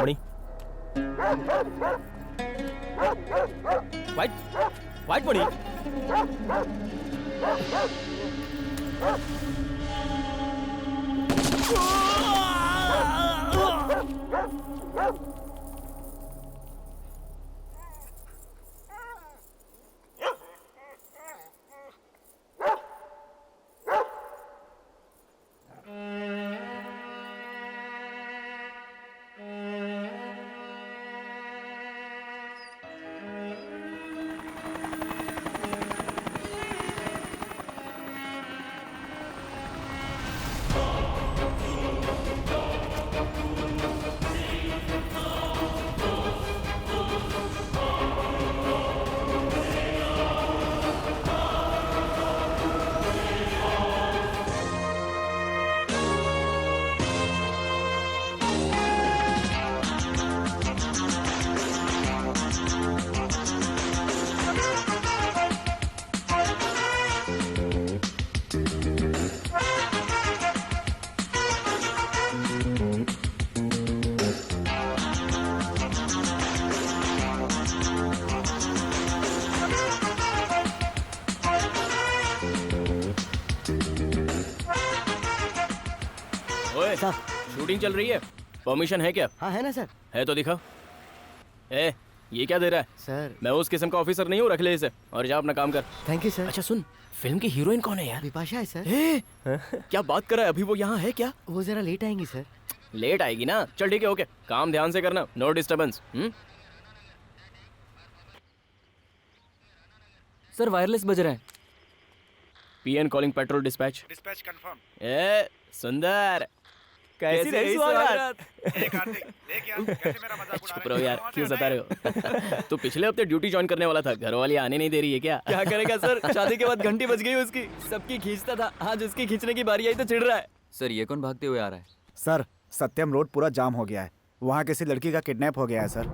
मणि white white मणि ओए sir. Shooting चल रही है, परमिशन है क्या? हाँ है ना सर। है तो दिखाओ। ए ये क्या दे रहा है? सर मैं उस किस्म का ऑफिसर नहीं हूँ, रख ले इसे और जा अपना काम कर। Thank you sir. अच्छा सुन, फिल्म की हीरोइन कौन है यार? विपाशा है सर। ए, क्या बात कर रहा है? अभी वो यहाँ है क्या? वो जरा लेट आएंगी सर। लेट आएगी ना? चल ठीक है, ओके, काम ध्यान से करना, नो डिस्टर्बेंस। सर वायरलेस बज रहा है। PN calling patrol dispatch. Dispatch confirm. ए सुंदर, कैसी रही स्वागत? कार्तिक देख यार कैसे मेरा मजाक उड़ा चुप रहो यार, क्यों सता रहे हो? तू पिछले हफ्ते ड्यूटी ज्वाइन करने वाला था, घर वाली आने नहीं दे रही है क्या? क्या करेगा सर, शादी के बाद घंटी बज गई उसकी। सबकी खींचता था, आज उसकी खींचने की बारी आई तो चिढ़ रहा है। सर ये कौन भागते हुए आ रहा है? सर सत्यम रोड पूरा जाम हो गया है, वहाँ किसी लड़की का किडनैप हो गया है सर।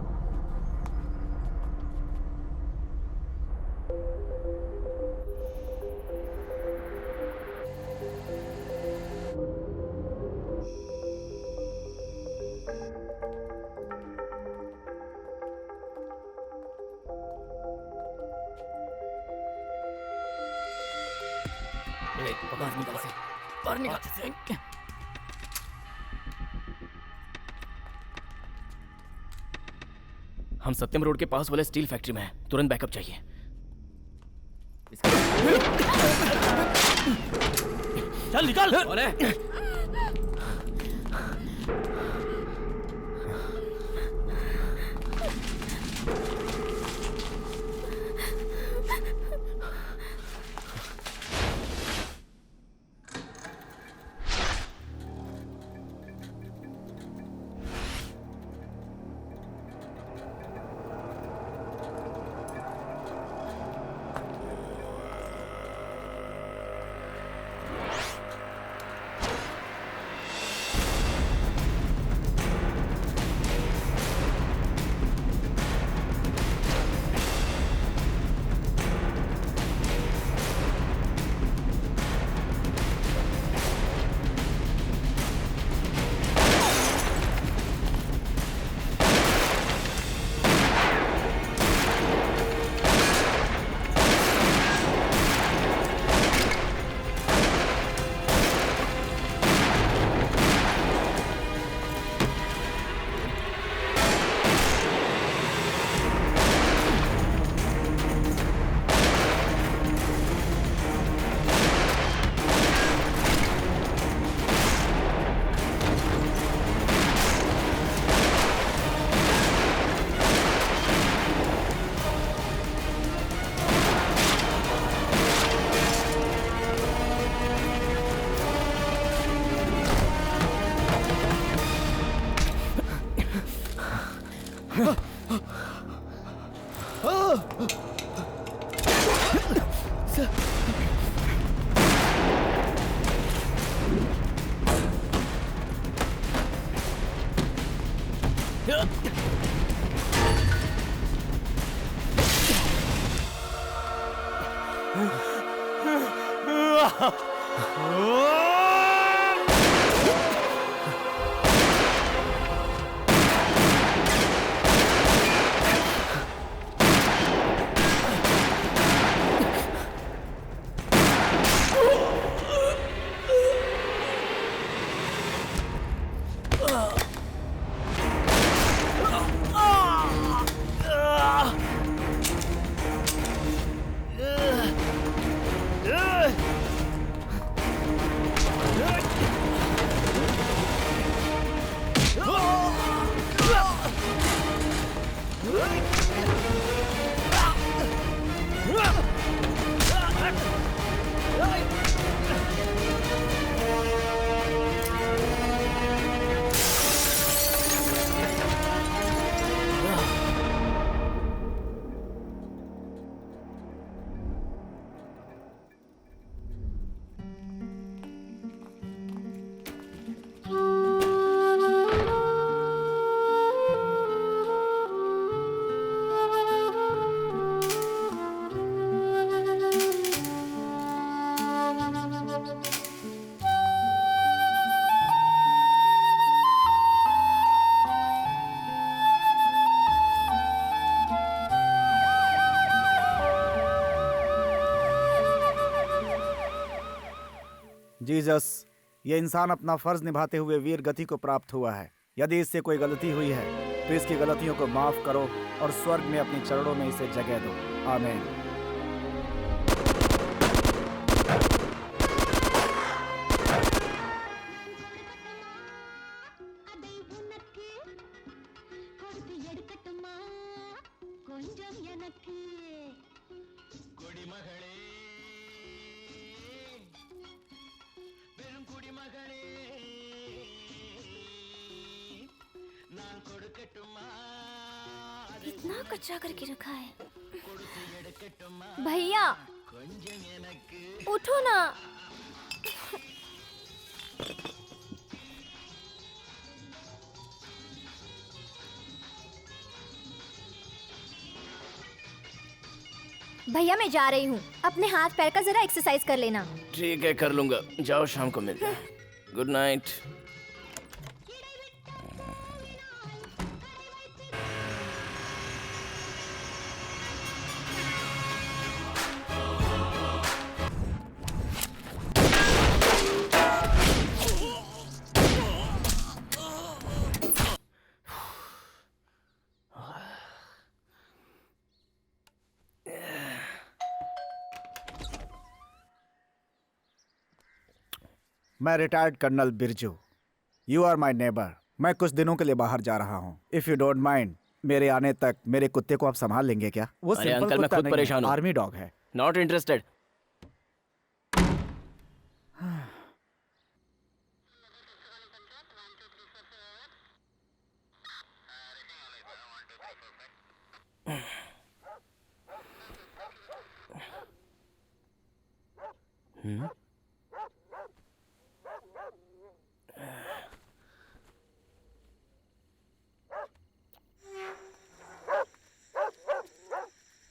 हम सत्यम रोड के पास वाले स्टील फैक्ट्री में हैं, तुरंत बैकअप चाहिए। चल निकल। अरे जीसस, ये इंसान अपना फर्ज निभाते हुए वीर गति को प्राप्त हुआ है। यदि इससे कोई गलती हुई है तो इसकी गलतियों को माफ करो और स्वर्ग में अपने चरणों में इसे जगह दो। आमीन। इतना कचरा करके रखा है। भैया उठो ना। भैया मैं जा रही हूँ, अपने हाथ पैर का जरा एक्सरसाइज कर लेना। ठीक है, कर लूंगा। जाओ, शाम को मिलते हैं। Good night. मैं retired colonel Birju. You are my neighbour. मैं कुछ दिनों के लिए बाहर जा रहा हूँ। इफ यू डोंट माइंड, मेरे आने तक मेरे कुत्ते को आप संभाल लेंगे क्या? वो अरे सिंपल अंकल, मैं कुत्ता खुद नहीं है, परेशान हूँ। आर्मी डॉग है। Not interested.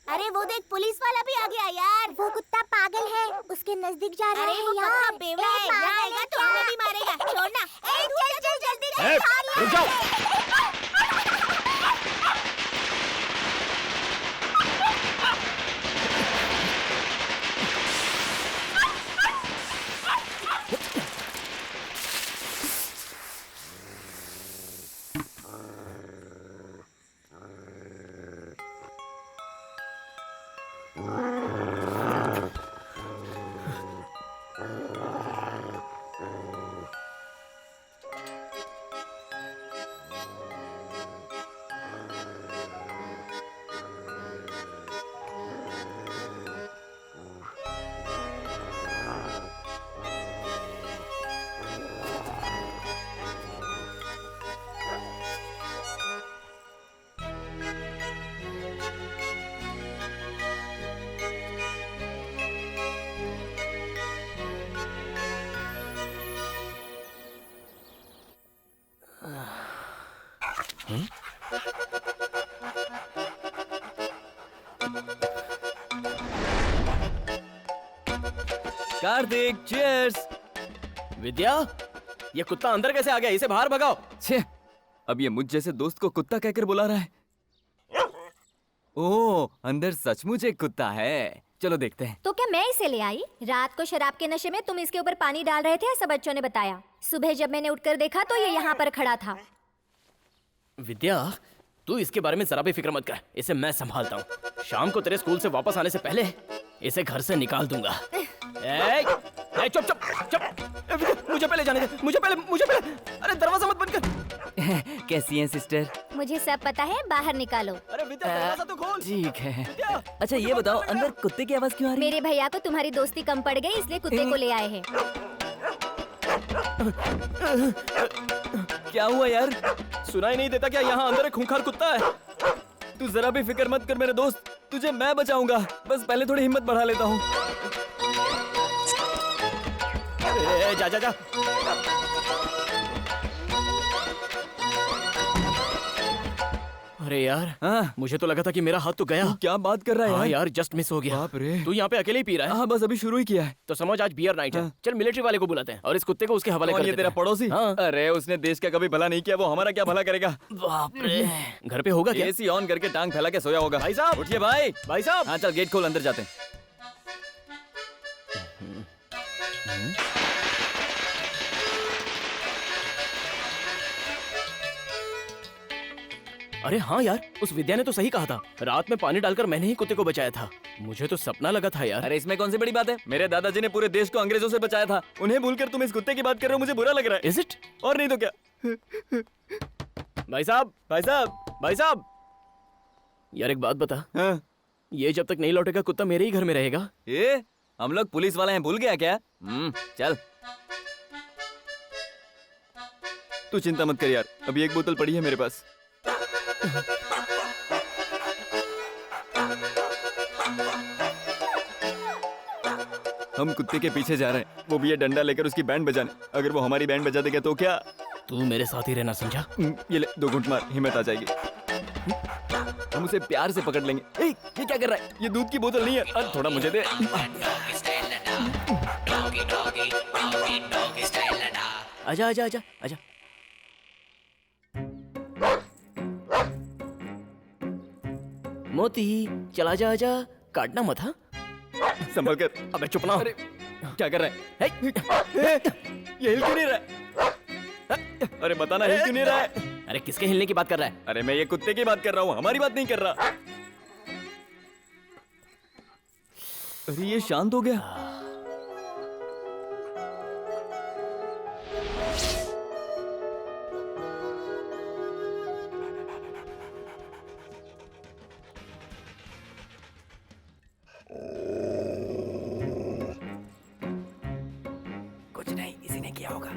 अरे वो देख, पुलिस वाला भी आ गया यार। वो कुत्ता पागल है, उसके नजदीक जा रहा है। अरे वो कुत्ता बेवड़ा है, यहाँ आएगा तो हमें भी मारेगा। छोड़ना। चल चल जल्दी से। रुक जाओ। कार्तिक, चीयर्स। विद्या, ये कुत्ता अंदर कैसे आ गया? इसे बाहर भगाओ। छे, अब ये मुझ जैसे दोस्त को कुत्ता कहकर बुला रहा है। ओह, अंदर सचमुच एक कुत्ता है। चलो देखते हैं। तो क्या मैं इसे ले आई? रात को शराब के नशे में तुम इसके ऊपर पानी डाल रहे थे, ऐसा बच्चों ने बताया। सुबह जब मैंने उठकर देखा तो ये यहाँ पर खड़ा था। विद्या, तू इसके बारे में जरा भी फिक्र मत कर। इसे मैं संभालता हूँ। शाम को तेरे स्कूल से वापस आने से पहले इसे घर से निकाल दूंगा। चुप चुप चुप। मुझे पहले जाने दे। मुझे पहले। अरे दरवाजा मत बंद कर। कैसी हैं सिस्टर? मुझे सब पता है, बाहर निकालो। अरे विद्या, दरवाजा तो खोल। ठीक है। अच्छा ये बताओ, अंदर कुत्ते की आवाज क्यों आ रही है? मेरे भैया को तुम्हारी दोस्ती कम पड़ गई, इसलिए कुत्ते को ले आए हैं। क्या हुआ यार? सुनाई नहीं देता क्या? यहाँ अंदर एक खूंखार कुत्ता है। तू जरा भी फिक्र मत कर मेरे दोस्त, तुझे मैं बचाऊंगा। बस पहले थोड़ी हिम्मत बढ़ा लेता हूँ। जा जा जा। अरे यार, हाँ, मुझे तो लगा था कि मेरा हाथ तो गया। तू क्या बात कर रहा है हाँ यार? यार, जस्ट मिस हो गया। बाप रे। तू यहाँ पे अकेले ही पी रहा है? हाँ, बस अभी शुरू ही किया है। तो समझ, आज बियर नाइट है। हाँ। चल मिलिट्री वाले को बुलाते हैं और इस कुत्ते को उसके हवाले कौन कर ये देते तेरा हैं। पड़ोसी? हाँ। अरे उसने देश का कभी भला नहीं किया, वो हमारा क्या भला करेगा? बाप रे। घर पे होगा क्या? एसी ऑन करके टांग फैला के सोया होगा। भाई साहब! उठिए भाई। भाई साहब! हाँ चल, गेट खोल, अंदर जाते हैं। अरे हाँ यार, उस विद्या ने तो सही कहा था। रात में पानी डालकर मैंने ही कुत्ते को बचाया था। मुझे तो सपना लगा था यार। अरे इसमें कौन सी बड़ी बात है? मेरे दादाजी ने पूरे देश को अंग्रेजों से बचाया था। उन्हें भूलकर तुम इस कुत्ते की बात कर रहे हो, मुझे बुरा लग रहा है। Is it? और नहीं तो क्या। भाई साहब, भाई साहब, भाई साहब, यार एक बात बता, हाँ। ये जब तक नहीं लौटेगा कुत्ता मेरे ही घर में रहेगा। ये हम लोग पुलिस वाले हैं, भूल गया क्या? चल तू चिंता मत कर यार, अभी एक बोतल पड़ी है मेरे पास। हम कुत्ते के पीछे जा रहे हैं, वो भी ये डंडा लेकर उसकी बैंड बजाने। अगर वो हमारी बैंड बजा देगा तो क्या? तू मेरे साथ ही रहना, समझा? ये ले 2 घूंट मार, हिम्मत आ जाएगी। हम उसे प्यार से पकड़ लेंगे। ए, ये क्या कर रहा है? ये दूध की बोतल नहीं है। अरे थोड़ा मुझे दे। आजा आजा आजा आजा। मोती चला जा, आजा, काटना मत। हाँ संभल कर। अबे चुप ना। अरे क्या कर रहा है? ये हिल क्यों नहीं रहा है? अरे बताना, हिल क्यों नहीं रहा है? अरे किसके हिलने की बात कर रहा है? अरे मैं ये कुत्ते की बात कर रहा हूँ, हमारी बात नहीं कर रहा। अरे ये शांत हो गया। कुछ नहीं, इसी ने किया होगा।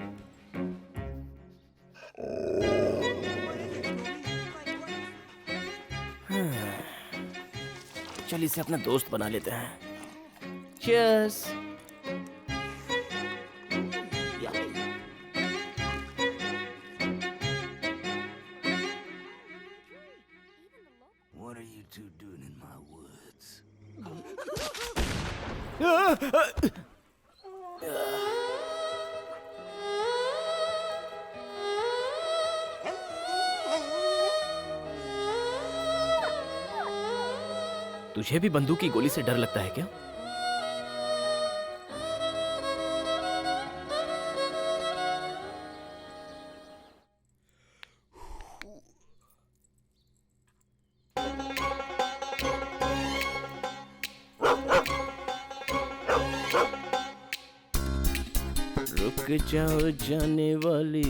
चल इसे अपना दोस्त बना लेते हैं। Cheers. What are you two doing in my woods? तुझे भी बंदूक की गोली से डर लगता है क्या? रुक जाओ जाने वाली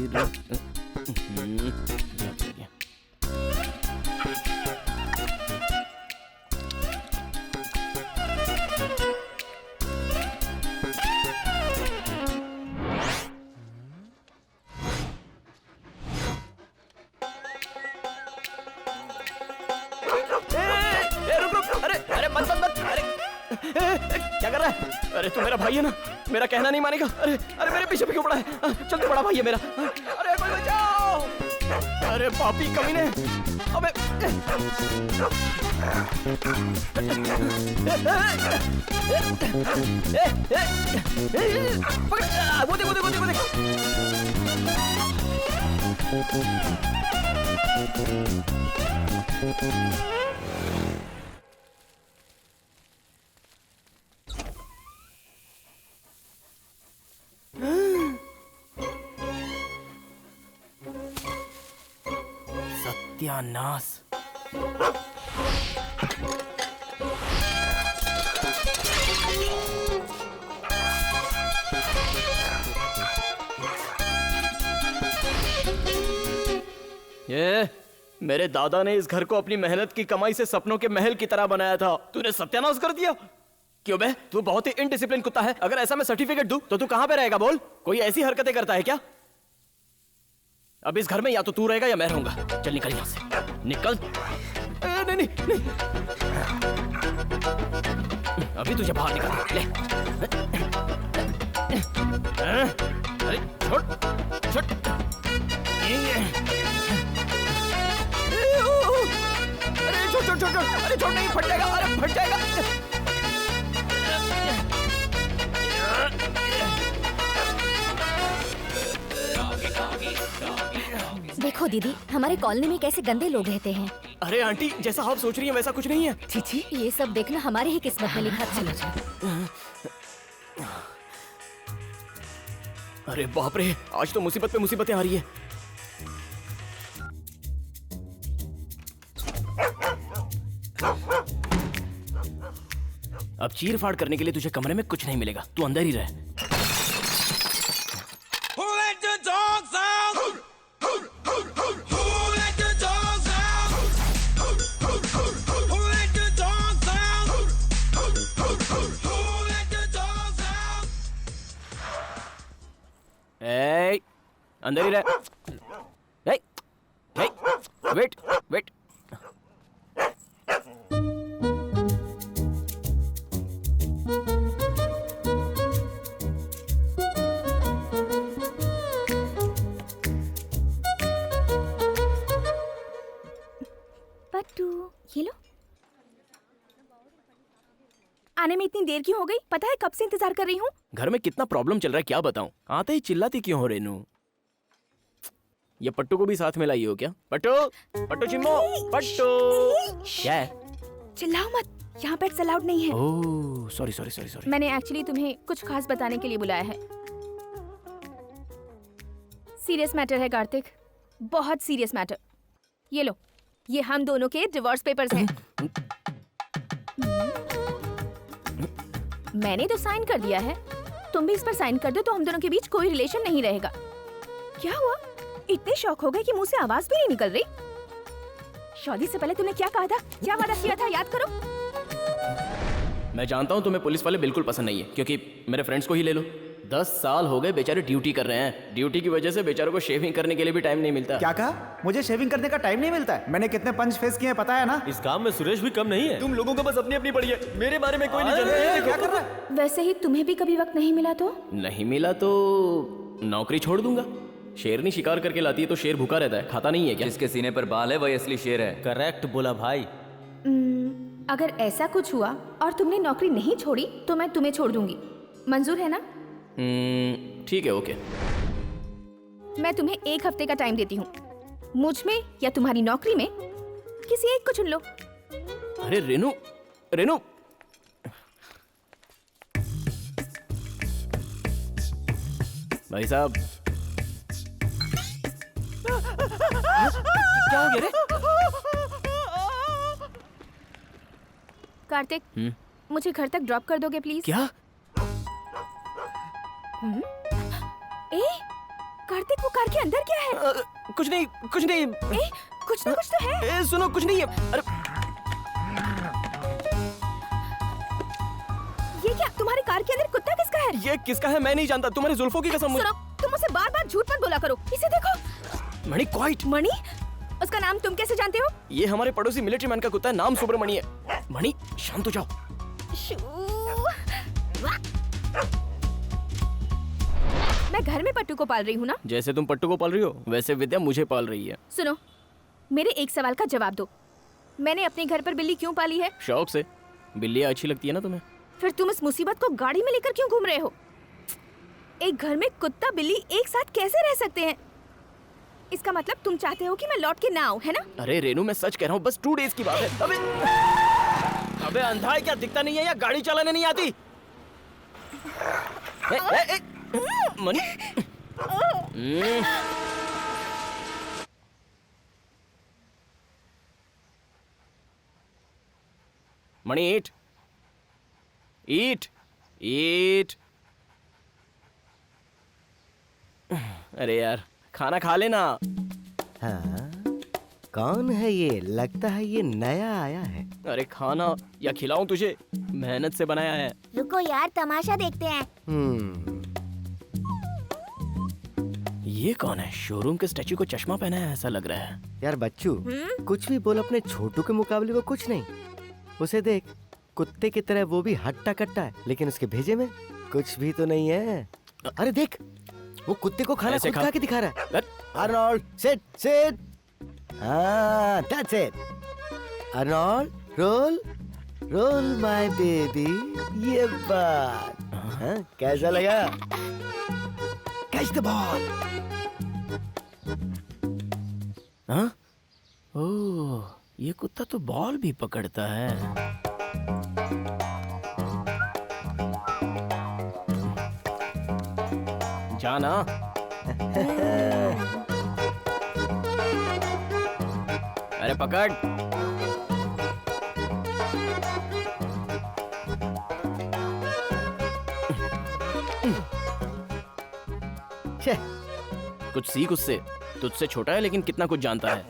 क्या कर रहा है? अरे तू मेरा भाई है ना, मेरा कहना नहीं मानेगा। अरे अरे मेरे पीछे क्यों पड़ा है? चल तू बड़ा भाई है मेरा। अरे कोई बचाओ! अरे पापी कमीने! अबे वो देख वो देख वो देख वो देख। सत्यानाश। ये मेरे दादा ने इस घर को अपनी मेहनत की कमाई से सपनों के महल की तरह बनाया था, तूने सत्यानाश कर दिया। क्यों बे? तू बहुत ही इनडिसिप्लिन कुत्ता है। अगर ऐसा मैं सर्टिफिकेट दूं तो तू कहां पे रहेगा बोल? कोई ऐसी हरकतें करता है क्या? अब इस घर में या तो तू रहेगा या मैं रहूंगा। चल निकल यहां से, निकल। नहीं नहीं नहीं, अभी तुझे बाहर निकल। ले अरे छोड़ छोड़। अरे छोड़ छोड़ छोड़, अरे छोड़ नहीं, फट जाएगा। अरे फट जाएगा। देखो दीदी, हमारे कॉलोनी में कैसे गंदे लोग रहते हैं। अरे आंटी, जैसा आप सोच रही हैं वैसा कुछ नहीं है। चीची, ये सब देखना हमारे ही किस्मत में लिखा। चलो चलो। अरे बाप रे, आज तो मुसीबत पे मुसीबतें आ रही है। अब चीर फाड़ करने के लिए तुझे कमरे में कुछ नहीं मिलेगा, तू अंदर ही रह। Who let the dogs out? Who let the dogs out? Who let the dogs out? Who let the dogs out? ए, अंदर ही रह। ए, ए, वेट, वेट। पट्टू, ये लो। आने में इतनी देर क्यों हो गई? पता है कब से इंतजार कर रही हूँ। घर में कितना प्रॉब्लम चल रहा है क्या बताऊं? आते ही चिल्लाती क्यों हो रेनू? ये पट्टू को भी साथ में लाई हो क्या? पट्टू, पट्टू चिम्मो, पट्टू। क्या है? चिल्लाओ मत, यहाँ पेट्स अलाउड नहीं है। ओह, सॉरी सॉरी सॉरी सॉरी। मैंने एक्चुअली तुम्हें कुछ खास बताने के लिए बुलाया है। सीरियस मैटर है कार्तिक, बहुत सीरियस मैटर। ये लो, ये हम दोनों के डिवोर्स पेपर्स हैं। मैंने तो साइन कर दिया है, तुम भी इस पर साइन कर दो तो हम दोनों के बीच कोई रिलेशन नहीं रहेगा। क्या हुआ? इतने शौक हो गए कि मुंह से आवाज भी नहीं निकल रही। शादी से पहले तुमने क्या कहा था? क्या वादा किया था? याद करो। मैं जानता हूँ तुम्हें पुलिस वाले बिल्कुल पसंद नहीं है, क्योंकि मेरे फ्रेंड्स को ही ले लो। 10 साल हो गए बेचारे ड्यूटी कर रहे हैं। ड्यूटी की वजह से बेचारों को शेविंग करने के लिए भी टाइम नहीं मिलता। क्या कहा? मुझे शेविंग करने का टाइम नहीं मिलता है? मैंने कितने पंच फेस किए हैं पता है ना? इस काम में सुरेश भी कम नहीं है। तुम लोगों को बस अपनी अपनी पड़ी है, मेरे बारे में कोई नहीं ये जानता। क्या कर रहा है? वैसे ही तुम्हें भी कभी वक्त नहीं मिला तो? नहीं मिला तो नौकरी छोड़ दूंगा। शेरनी शिकार करके लाती है तो शेर भूखा रहता है, खाता नहीं है क्या? जिसके सीने पर बाल है वही असली शेर है। करेक्ट बोला भाई। अगर ऐसा कुछ हुआ और तुमने नौकरी नहीं छोड़ी तो मैं तुम्हें छोड़ दूंगी। मंजूर है ना? ठीक है, ओके। मैं तुम्हें 1 हफ्ते का टाइम देती हूँ। मुझ में या तुम्हारी नौकरी में किसी एक को चुन लो। अरे रेनू, रेनू, भाई साहब, क्या हो गया रे? कार्तिक, मुझे घर तक ड्रॉप कर दोगे प्लीज? क्या? ए, कार्तिक वो कार के अंदर क्या है? कुछ नहीं, कुछ नहीं। ए, कुछ ना कुछ तो है। ए, सुनो, कुछ नहीं है। अरे ये क्या? तुम्हारी कार के अंदर कुत्ता किसका है? ये किसका है मैं नहीं जानता। तुम्हारी जुल्फों की कसम। सुनो, तुम मुझसे बार-बार झूठ मत बोला करो। इसे देखो। मणि, क्वाइट। मणि? उसका नाम तुम कैसे जानते हो? ये हमारे पड़ोसी मिलिट्री मैन का कुत्ता है, नाम सुब्रमणि है। मणि, शांत हो जाओ। मैं घर में पट्टू को पाल रही हूँ ना? जैसे तुम पट्टू को पाल रही हो वैसे विद्या मुझे पाल रही है। सुनो, मेरे एक सवाल का जवाब दो। मैंने अपने घर पर बिल्ली क्यों पाली है? शौक से। बिल्लियाँ अच्छी लगती है ना तुम्हें? फिर तुम इस मुसीबत को गाड़ी में लेकर क्यों घूम रहे हो? एक घर में कुत्ता बिल्ली एक साथ कैसे रह सकते हैं? इसका मतलब तुम चाहते हो कि मैं लौट के ना आऊं, है ना? अरे रेनू, मैं सच कह रहा हूँ, बस 2 डेज की बात है। अबे अंधा है क्या? दिखता नहीं है या गाड़ी चलाने नहीं आती? मणि, मणि, ईट, ईट, ईट। अरे यार, खाना खा लेना। हाँ, कौन है ये? लगता है ये नया आया है। अरे खाना या खिलाऊं तुझे? मेहनत से बनाया है। रुको यार, तमाशा देखते हैं। ये कौन है? शोरूम के स्टैचू को चश्मा पहना है ऐसा लग रहा है। यार बच्चू, कुछ भी बोल, अपने छोटू के मुकाबले वो कुछ नहीं। उसे देख, कुत्ते की तरह वो भी हट्टा कट्टा है, लेकिन उसके भेजे में कुछ भी तो नहीं है। अरे देख, वो कुत्ते को खाना खुद खा के दिखा रहा है। Arnold, sit sit. हाँ, that's it. Arnold, roll roll my baby. ये बात, हाँ, कैसा लगा? Catch the ball. हाँ? ओह, ये कुत्ता तो बॉल भी पकड़ता है। जाना। अरे पकड़। कुछ सीख उससे। तुझसे छोटा है लेकिन कितना कुछ जानता है।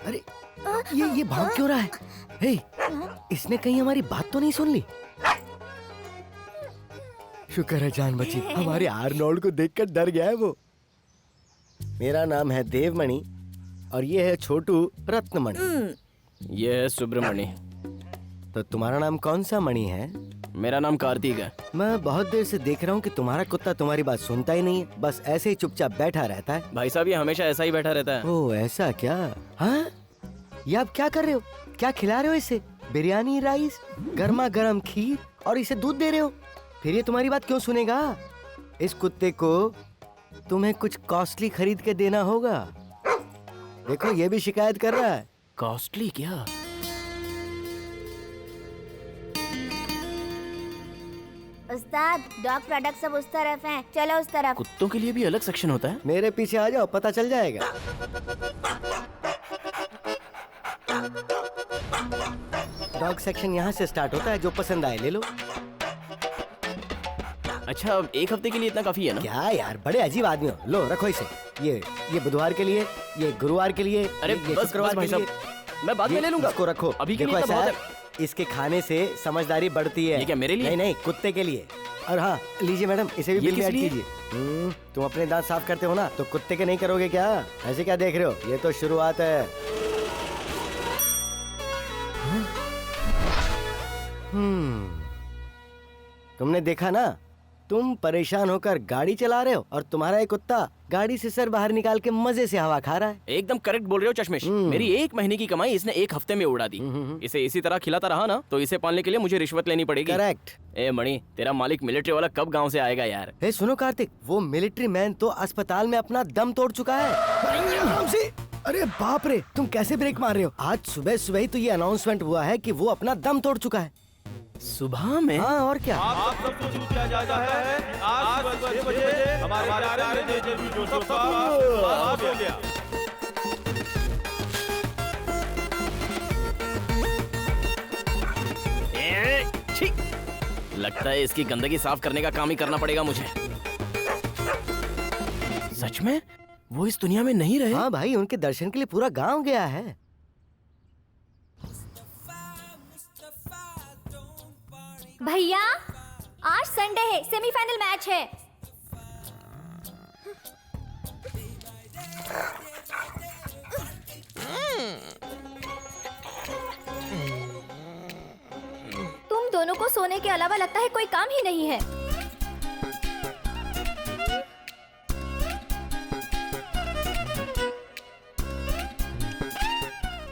अरे ये भाग क्यों रहा है? हे, इसने कहीं हमारी बात तो नहीं सुन ली? शुक्र है जान बची। हमारे आर्नोल्ड को देखकर डर गया है वो। मेरा नाम है देवमणि और ये है छोटू रत्नमणि। ये है सुब्रमणि। तो तुम्हारा नाम कौन सा मणि है? मेरा नाम कार्तिक है। मैं बहुत देर से देख रहा हूँ कि तुम्हारा कुत्ता तुम्हारी बात सुनता ही नहीं है, बस ऐसे ही चुपचाप बैठा रहता है। भाई साहब ये हमेशा ऐसा ही बैठा रहता है। ओह ऐसा क्या? हाँ, ये आप क्या कर रहे हो? क्या खिला रहे हो इसे? बिरयानी राइस, गर्मा गर्म खीर और इसे दूध दे रहे हो? फिर ये तुम्हारी बात क्यों सुनेगा? इस कुत्ते को तुम्हें कुछ कॉस्टली खरीद के देना होगा। देखो ये भी शिकायत कर रहा है। कॉस्टली क्या? उस्ताद डॉग प्रोडक्ट सब उस तरफ हैं, चलो उस तरफ। कुत्तों के लिए भी अलग सेक्शन होता है? मेरे पीछे आ जाओ, पता चल जाएगा। डॉग सेक्शन यहाँ से स्टार्ट होता है, जो पसंद आए ले लो। अच्छा अब एक हफ्ते के लिए इतना काफी है ना? क्या यार, बड़े अजीब आदमी हो। लो रखो इसे। ये बुधवार के लिए, ये गुरुवार के लिए, अरे ये बस शुक्रवार भाई के लिए। साहब, मैं बाद में ले लूंगा। इसको रखो। अभी के देखो लिए तो ऐसा बहुत है, इसके खाने से समझदारी बढ़ती है। ये क्या मेरे लिए? नहीं नहीं, कुत्ते के लिए। और हाँ लीजिए मैडम, इसे भी ये बिल में किस ऐड लिए? कीजिए। तुम अपने दांत साफ करते हो ना, तो कुत्ते के नहीं करोगे क्या? ऐसे क्या देख रहे हो? ये तो शुरुआत है। तुमने देखा ना, तुम परेशान होकर गाड़ी चला रहे हो और तुम्हारा एक कुत्ता गाड़ी से सर बाहर निकाल के मजे से हवा खा रहा है। एकदम करेक्ट बोल रहे हो चश्मिश। मेरी 1 महीने की कमाई इसने 1 हफ्ते में उड़ा दी। इसे इसी तरह खिलाता रहा ना तो इसे पालने के लिए मुझे रिश्वत लेनी पड़ेगी। करेक्ट। ए मणि, तेरा मालिक मिलिट्री वाला कब गांव से आएगा यार? हे सुनो कार्तिक, वो मिलिट्री मैन तो अस्पताल में अपना दम तोड़ चुका है। अरे बाप रे, तुम कैसे ब्रेक मार रहे हो? आज सुबह सुबह ही तो ये अनाउंसमेंट हुआ है कि वो अपना दम तोड़ चुका है। सुबह में? हाँ और क्या। आप सबको सूचना जाता है आज सुबह 6 बजे हमारे प्यारे मेजर जोसेफ साहब हो गया। छी! लगता है इसकी गंदगी साफ करने का काम ही करना पड़ेगा मुझे। सच में वो इस दुनिया में नहीं रहे? हाँ भाई, उनके दर्शन के लिए पूरा गांव गया है। भैया आज संडे है, सेमीफाइनल मैच है। तुम दोनों को सोने के अलावा लगता है कोई काम ही नहीं है।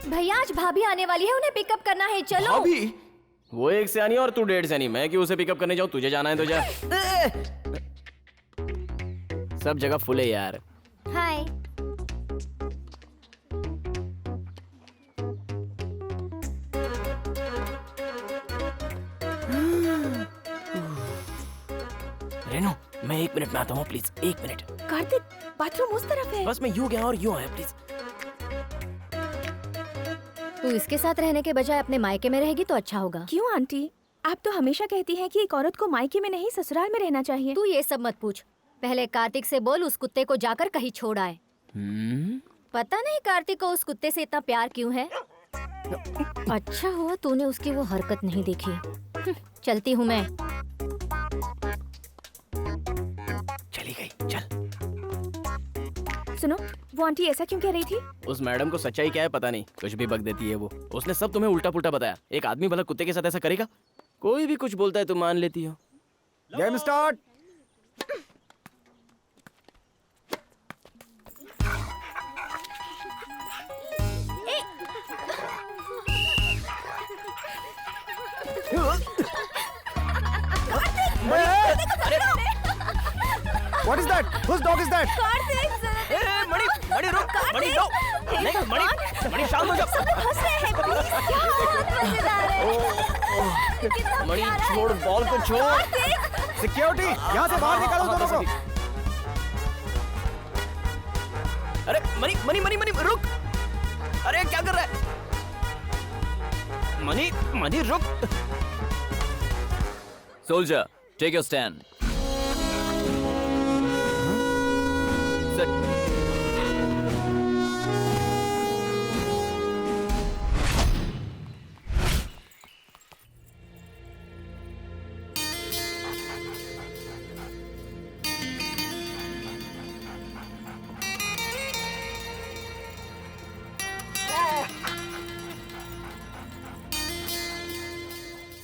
भैया आज भाभी आने वाली है, उन्हें पिकअप करना है, चलो। भाभी? वो 1 से आनी और तू 1.5 से आनी। मैं क्यों उसे पिकअप करने जाऊँ? तुझे जाना है तो जा। सब जगह फुल है यार। हाय। रेनू, मैं 1 मिनट में आता हूँ प्लीज। 1 मिनट। कार्तिक बाथरूम उस तरफ है। बस मैं यूं गया और यूं आया प्लीज। तू इसके साथ रहने के बजाय अपने मायके में रहेगी तो अच्छा होगा। क्यों आंटी? आप तो हमेशा कहती हैं कि एक औरत को मायके में नहीं ससुराल में रहना चाहिए। तू ये सब मत पूछ, पहले कार्तिक से बोल उस कुत्ते को जाकर कहीं छोड़ आए। पता नहीं कार्तिक को उस कुत्ते से इतना प्यार क्यों है। अच्छा हुआ तूने उसकी वो हरकत नहीं देखी। चलती हूँ मैं। चली गई, चल। सुनो, वो आंटी ऐसा क्यों कह रही थी? उस मैडम को सच्चाई क्या है पता नहीं, कुछ भी बक देती है वो। उसने सब तुम्हें उल्टा पुल्टा बताया। एक आदमी भला कुत्ते के साथ ऐसा करेगा? कोई भी कुछ बोलता है तुम मान लेती हो। Game start. What is that? Whose dog is that? मणि, मणि रुक, मणि लो। नहीं, मणि शांत हो जाओ। हंस रहे हैं, प्लीज। क्या बहुत मजेदार है। मणि छोड़, बॉल को छोड़। सिक्योरिटी, यहाँ से बाहर निकालो दोनों को। अरे मणि, मणि, मणि, मणि रुक। अरे क्या कर रहा है? मणि, मणि रुक। Soldier, take your stand. Set.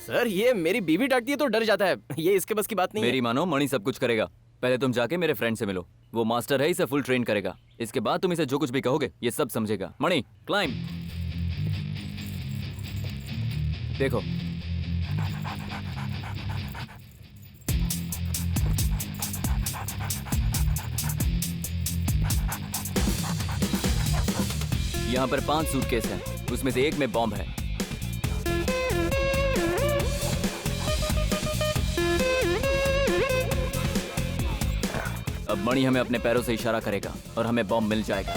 Sir ये मेरी बीवी डांटती है तो डर जाता है, ये इसके बस की बात नहीं मेरी मानो, मणि सब कुछ करेगा। पहले तुम जाके मेरे फ्रेंड से मिलो, वो मास्टर है, इसे फुल ट्रेन करेगा। इसके बाद तुम इसे जो कुछ भी कहोगे ये सब समझेगा। मणि क्लाइंब। देखो यहाँ पर 5 सूटकेस हैं, उसमें से एक में बॉम्ब है। अब मणि हमें अपने पैरों से इशारा करेगा और हमें बॉम्ब मिल जाएगा।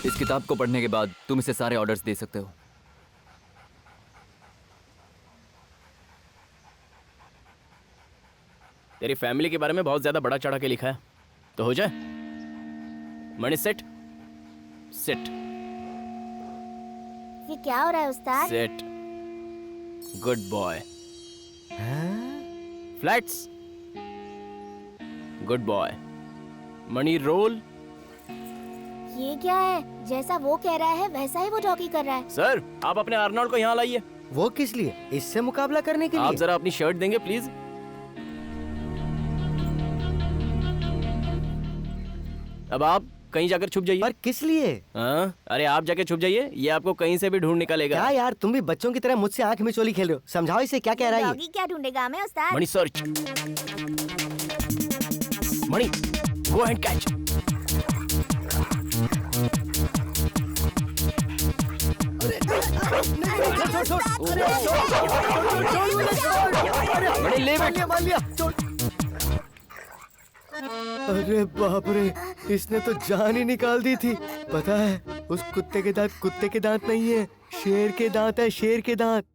इस किताब को पढ़ने के बाद तुम इसे सारे ऑर्डर्स दे सकते हो। तेरी फैमिली के बारे में बहुत ज्यादा बड़ा चढ़ा के लिखा है, तो हो जाए। मणि सेट सेट ये क्या हो रहा है उस्ताद? Set. Good boy. Flats. Good boy. Mani roll. ये क्या है? जैसा वो कह रहा है वैसा ही वो जॉकी कर रहा है। सर आप अपने आर्नोल्ड को यहाँ लाइए। वो किस लिए? इससे मुकाबला करने के आप लिए? जरा अपनी शर्ट देंगे प्लीज। अब आप कहीं जाकर छुप जाइए। पर किस लिए? हाँ? अरे आप जाके छुप जाइए, ये आपको कहीं से भी ढूंढ निकालेगा। क्या यार, तुम भी बच्चों की तरह मुझसे आंख में चोली खेल रहे हो। समझाओ इसे, क्या कह रहा है ये? डॉगी क्या ढूंढेगा हमें उस्ताद? Mani search. Mani go and catch. Mani ले बैठ। अरे बाप रे, इसने तो जान ही निकाल दी थी। पता है, उस कुत्ते के दांत नहीं है, शेर के दांत है, शेर के दांत।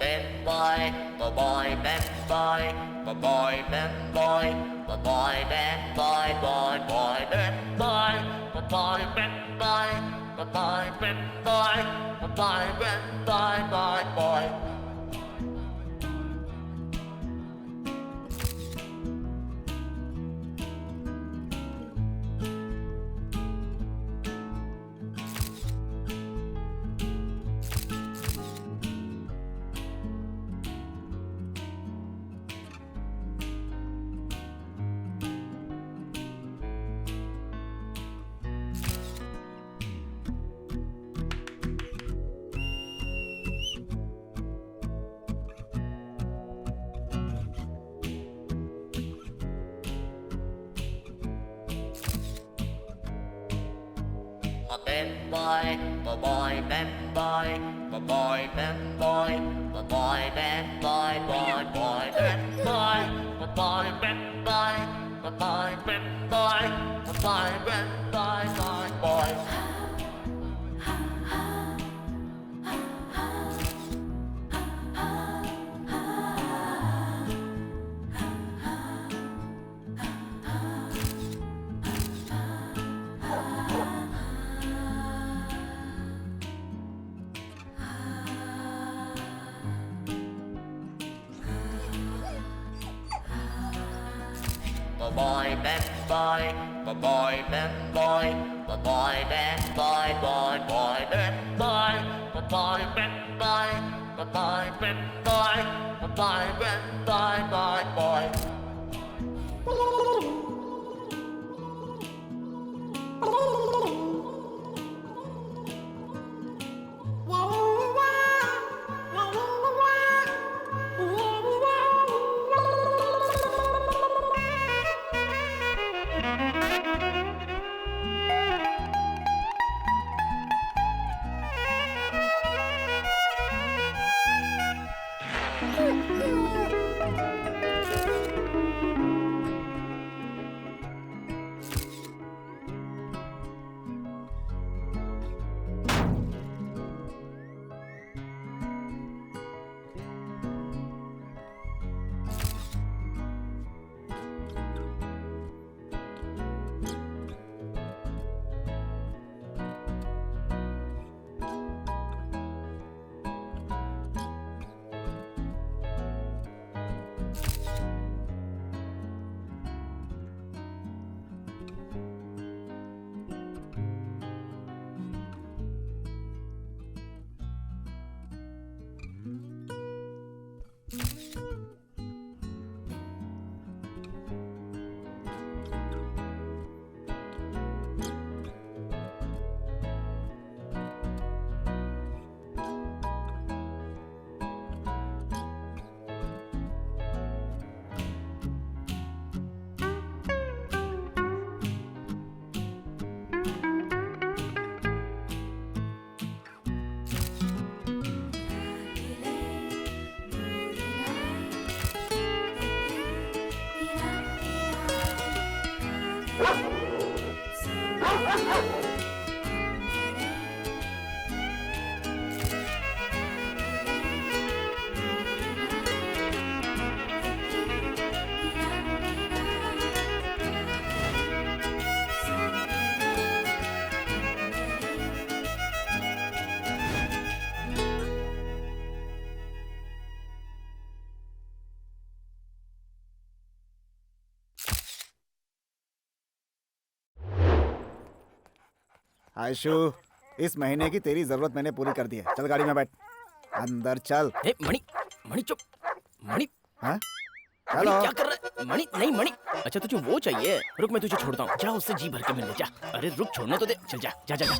Ben boy, ben boy, ben boy, ben boy, ben boy, ben boy, ben boy, boy, boy, ben boy, ben boy, ben boy, ben boy, ben boy, ben boy, ben boy, boy, boy. Ben boy, ben boy, ben boy, ben boy, ben boy, ben boy, boy, boy, ben boy, ben boy, ben boy, ben boy, ben boy, ben boy, ben boy, boy, boy. Boy, ben boy, boy, ben boy, boy, ben boy, boy, boy, ben boy, boy, ben boy, boy, ben boy, boy, ben boy, boy, boy. Aishu, इस महीने की तेरी जरूरत मैंने पूरी कर दी है। चल गाड़ी में बैठ, अंदर चल। ए, मणि मणि चुप। मणि हाँ? मणि चलो। क्या कर रहा है? मणि नहीं मणि। अच्छा तुझे वो चाहिए, रुक मैं तुझे छोड़ता हूँ। जा उससे जी भर के मिलने जा। अरे रुक, छोड़ने तो दे। चल जा जा जा, जा।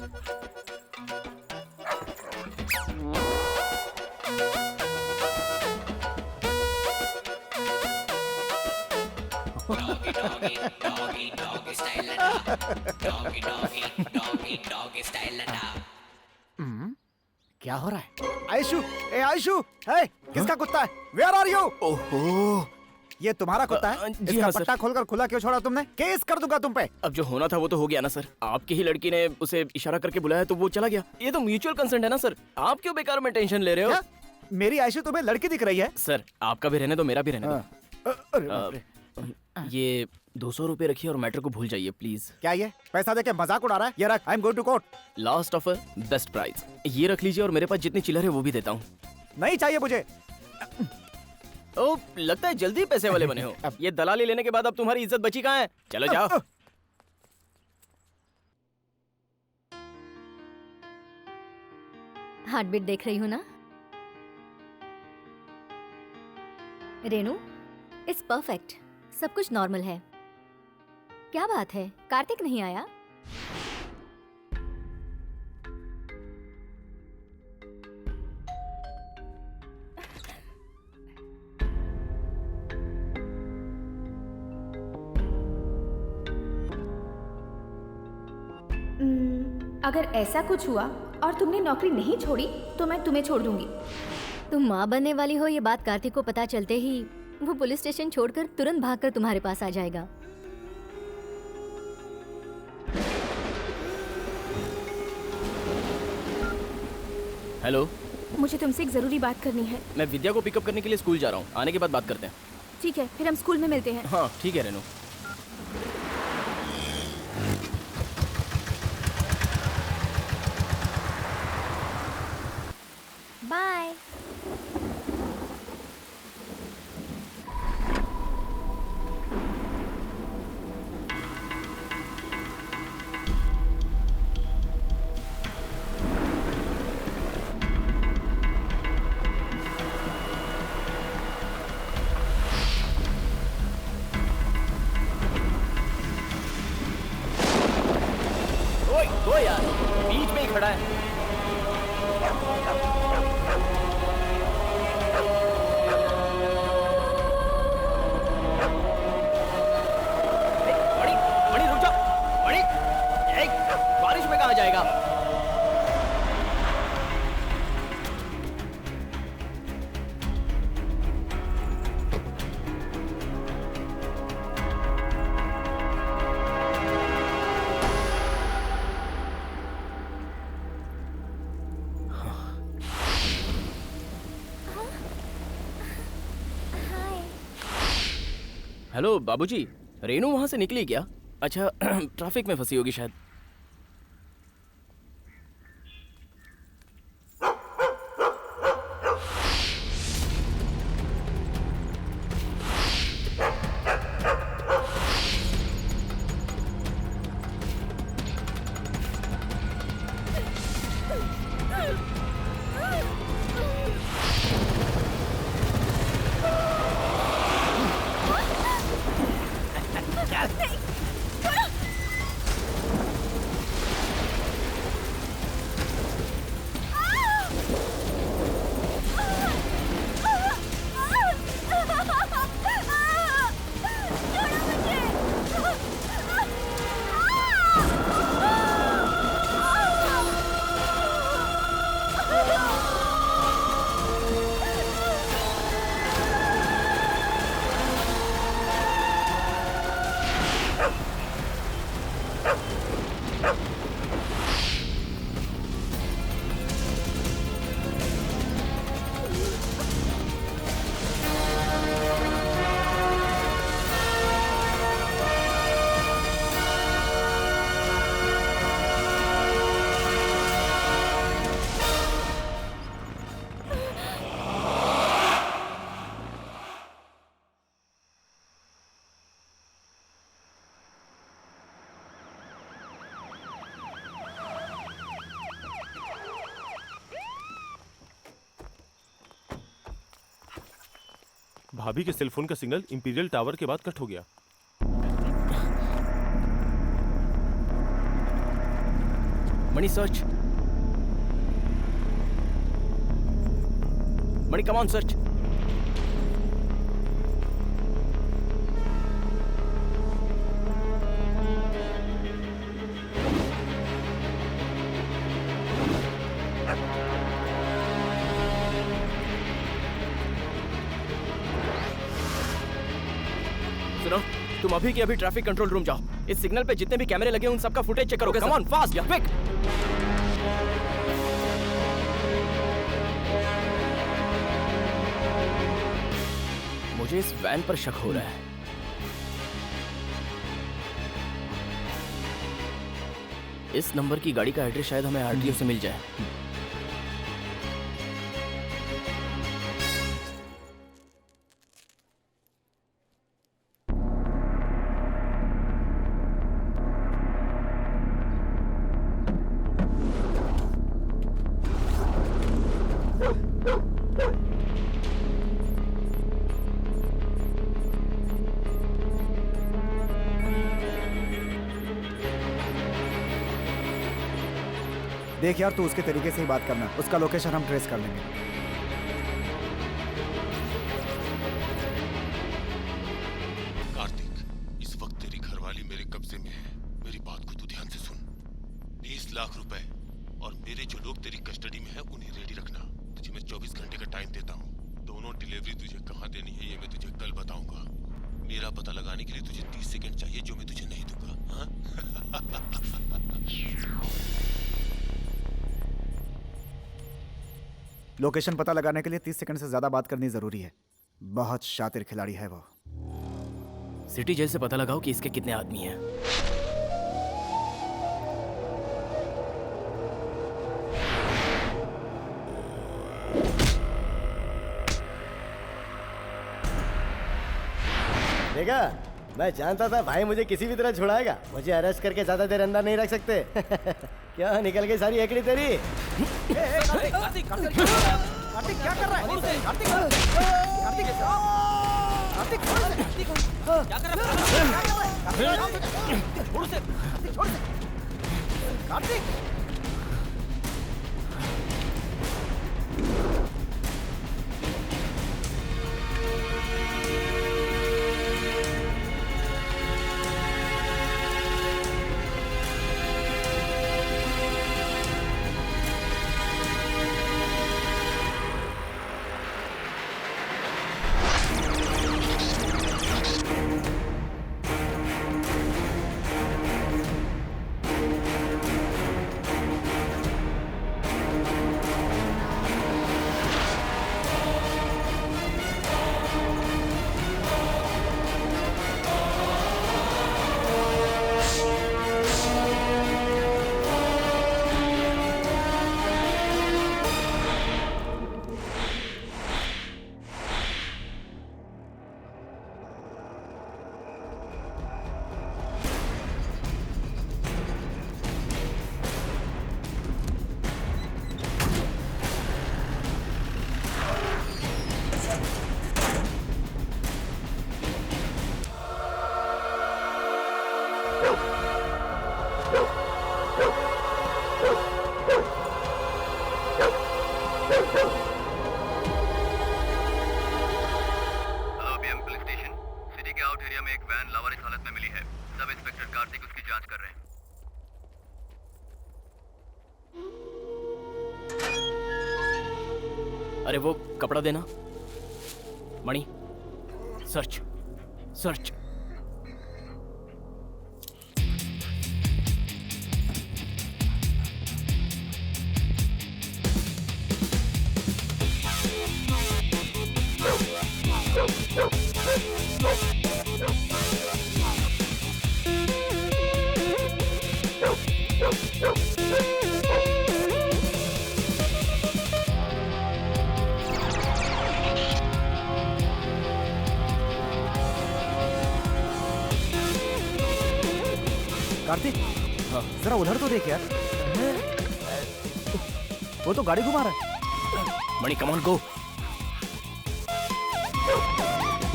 क्या हो रहा है? आयशु, ए आयशु, हे, किसका कुत्ता है? Where are you? ओहो, ये तुम्हारा कुत्ता है? जी इसका हाँ, सर। पट्टा खोलकर खुला क्यों छोड़ा तुमने? केस कर दूंगा तुम पे। अब जो होना था वो तो हो गया ना सर। आपकी ही लड़की ने उसे इशारा करके बुलाया तो वो चला गया। ये तो म्यूचुअल कंसेंट है ना सर। आप क्यों बेकार में टेंशन ले रहे हो? क्या? मेरी आयशु तुम्हें लड़की दिख रही है? सर आपका भी रहने दो, मेरा भी रहने दो। अरे बाप रे। ये 200 रुपए रखिए और मैटर को भूल जाइए प्लीज। क्या ये पैसा देके मजाक उड़ा रहा है? ये रख, I am going to court. Last offer, best price. ये रख लीजिए और मेरे पास जितनी चिल्लर है वो भी देता हूँ। नहीं चाहिए मुझे। ओ, लगता है जल्दी पैसे वाले बने हो। ये दलाली लेने के बाद अब तुम्हारी इज्जत बची कहाँ है? चलो जाओ। हार्ट बीट देख रही हूँ ना? Renu, it's perfect. सब कुछ नॉर्मल है। क्या बात है, कार्तिक नहीं आया? अगर ऐसा कुछ हुआ और तुमने नौकरी नहीं छोड़ी तो मैं तुम्हें छोड़ दूंगी। तुम माँ बनने वाली हो ये बात कार्तिक को पता चलते ही वो पुलिस स्टेशन छोड़कर तुरंत भागकर तुम्हारे पास आ जाएगा। हेलो, मुझे तुमसे एक जरूरी बात करनी है। मैं विद्या को पिकअप करने के लिए स्कूल जा रहा हूँ। आने के बाद बात करते हैं। ठीक है, फिर हम स्कूल में मिलते हैं। हाँ ठीक है रेनू। बाय। ओए दो यार, बीच में ही खड़ा है। मणि, मणि रुक जा। मणि, बारिश में कहाँ जाएगा? हेलो बाबूजी, रेनू वहां से निकली क्या? अच्छा ट्रैफिक में फंसी होगी शायद। भाभी के सेलफोन का सिग्नल इंपीरियल टावर के बाद कट हो गया। Mani search. Mani come on search. सुनो, तुम अभी के अभी ट्रैफिक कंट्रोल रूम जाओ। इस सिग्नल पे जितने भी कैमरे लगे हैं उन सबका फुटेज चेक करो। Come on fast, quick. मुझे इस वैन पर शक हो रहा है। इस नंबर की गाड़ी का एड्रेस शायद हमें आरटीओ से मिल जाए। देख यार, तू उसके तरीके से ही बात करना, उसका लोकेशन हम ट्रेस कर लेंगे। कार्तिक, इस वक्त तेरी घरवाली मेरे कब्जे में है। मेरी बात को तू ध्यान से सुन। 20 लाख रुपए और मेरे जो लोग तेरी कस्टडी में है उन्हें रेडी रखना। तुझे मैं 24 घंटे का टाइम देता हूँ। दोनों डिलीवरी तुझे कहाँ देनी है ये मैं तुझे कल बताऊंगा। मेरा पता लगाने के लिए तुझे 30 सेकंड चाहिए, जो मैं तुझे नहीं दूंगा। हाँ? लोकेशन पता लगाने के लिए 30 सेकंड से ज्यादा बात करनी जरूरी है। बहुत शातिर खिलाड़ी है वो। सिटी जेल से पता लगाओ कि इसके कितने आदमी हैं। देखा, मैं जानता था भाई मुझे किसी भी तरह छुड़ाएगा। मुझे अरेस्ट करके ज्यादा देर अंदर नहीं रख सकते। क्या निकल गई सारी एकड़ी तेरी? कार्तिक, कार्तिक, कार्तिक, कार्तिक क्या कर रहा है? कार्तिक, कार्तिक, कार्तिक, क्या कर रहा है? छोड़ से, छोड़ से, कार्तिक। अरे वो कपड़ा देना। मणि, सर्च सर्च। कार्तिक, जरा उधर तो देख यार। वो तो गाड़ी घुमा रहा है। मणि, कम ऑन गो। ए,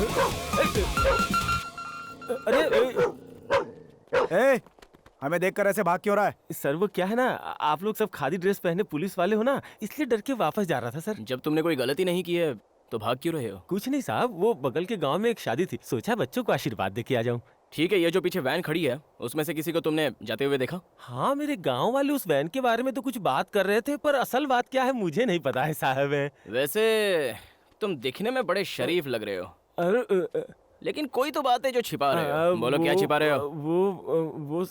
हमें देखकर ऐसे भाग क्यों रहा है? सर वो क्या है ना, आप लोग सब खादी ड्रेस पहने पुलिस वाले हो ना, इसलिए डर के वापस जा रहा था सर। जब तुमने कोई गलती नहीं की है तो भाग क्यों रहे हो? कुछ नहीं साहब, वो बगल के गांव में एक शादी थी, सोचा बच्चों को आशीर्वाद दे के आ जाऊं। ठीक है, ये जो पीछे वैन खड़ी है उसमें से किसी को तुमने जाते हुए देखा? हाँ, मेरे गांव वाले उस वैन के बारे में तो कुछ बात कर रहे थे, पर असल बात क्या है मुझे नहीं पता है साहब। वैसे तुम दिखने में बड़े शरीफ लग रहे हो, अरे लेकिन कोई तो बात है जो छिपा रहे हो। बोलो क्या छिपा रहे हो? वो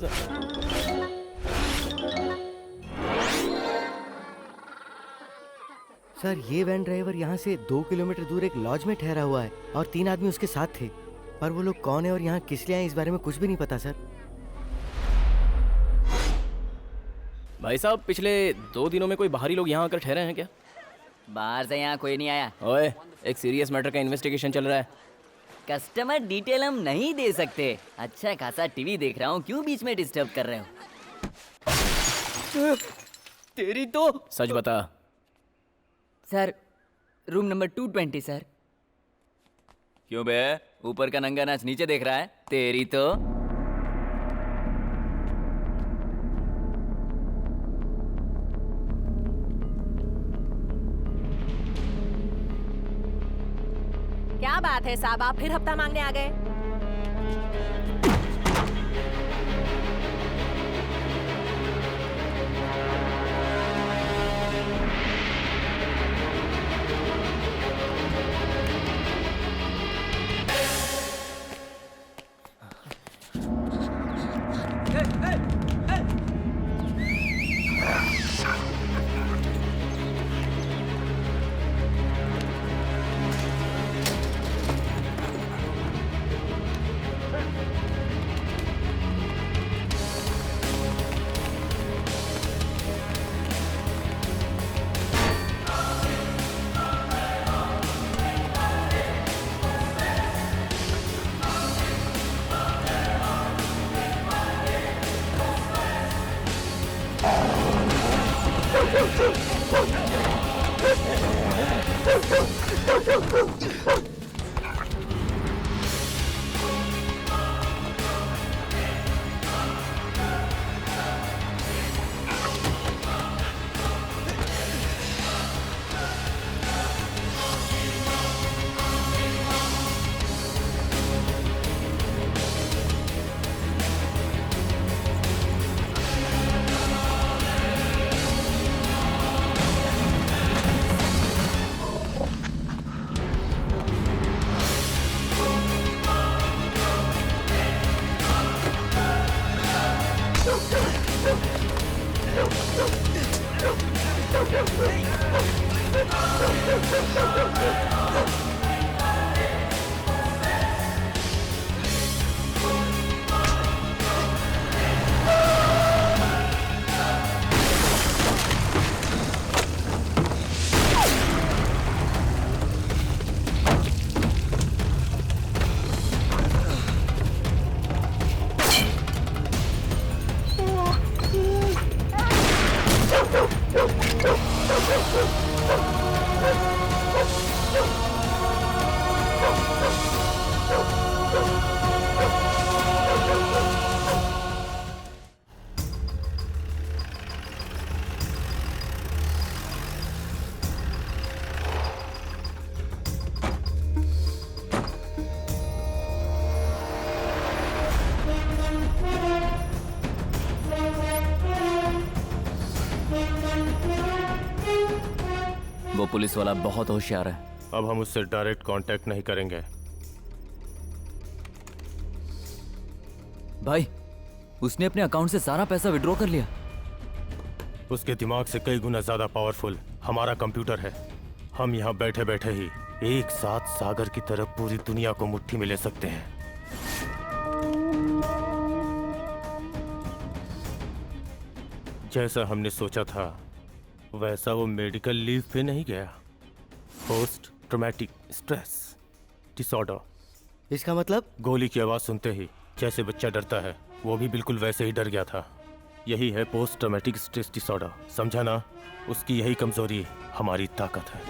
सर ये वैन ड्राइवर यहाँ से 2 किलोमीटर दूर एक लॉज में ठहरा हुआ है और 3 आदमी उसके साथ थे, पर वो लोग कौन है और यहाँ किस लिए आए इस बारे में कुछ भी नहीं पता सर। भाई साहब, पिछले 2 दिनों में कोई बाहरी लोग यहाँ आकर ठहरे हैं क्या? बाहर से यहाँ कोई नहीं आया। ओए, एक सीरियस मैटर का इन्वेस्टिगेशन चल रहा है। कस्टमर डिटेल हम नहीं दे सकते। अच्छा खासा टीवी देख रहा हूँ, क्यों बीच में डिस्टर्ब कर रहे हो? तेरी तो सच बता। Sir, room number 220 sir. क्यों बे, ऊपर का नंगा नाच नीचे देख रहा है? तेरी तो क्या बात है साहब, आप फिर हफ्ता मांगने आ गए? वो पुलिस वाला बहुत होशियार है। अब हम उससे डायरेक्ट कांटेक्ट नहीं करेंगे। भाई, उसने अपने अकाउंट से सारा पैसा विड्रॉ कर लिया। उसके दिमाग से कई गुना ज्यादा पावरफुल हमारा कंप्यूटर है। हम यहाँ बैठे बैठे ही एक साथ सागर की तरफ पूरी दुनिया को मुट्ठी में ले सकते हैं। जैसा हमने सोचा था वैसा वो मेडिकल लीव पे नहीं गया। Post traumatic stress disorder. इसका मतलब? गोली की आवाज सुनते ही जैसे बच्चा डरता है, वो भी बिल्कुल वैसे ही डर गया था। यही है पोस्ट ट्रॉमेटिक स्ट्रेस डिसऑर्डर, समझा ना? उसकी यही कमजोरी हमारी ताकत है।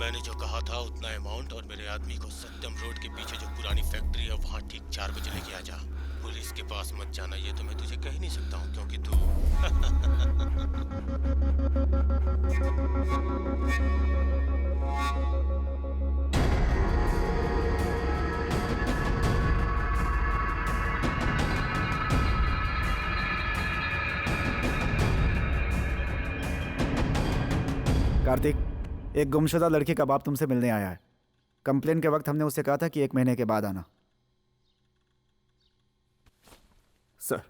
मैंने जो कहा था उतना अमाउंट और मेरे आदमी को सत्यम रोड के पीछे जो पुरानी फैक्ट्री है वहाँ ठीक 4 बजे लेके आ जा। पुलिस के पास मत जाना, ये तो मैं तुझे कह ही नहीं सकता हूँ क्योंकि कार्तिक, एक गुमशुदा लड़की का बाप तुमसे मिलने आया है। कंप्लेन के वक्त हमने उससे कहा था कि 1 महीने के बाद आना। सर,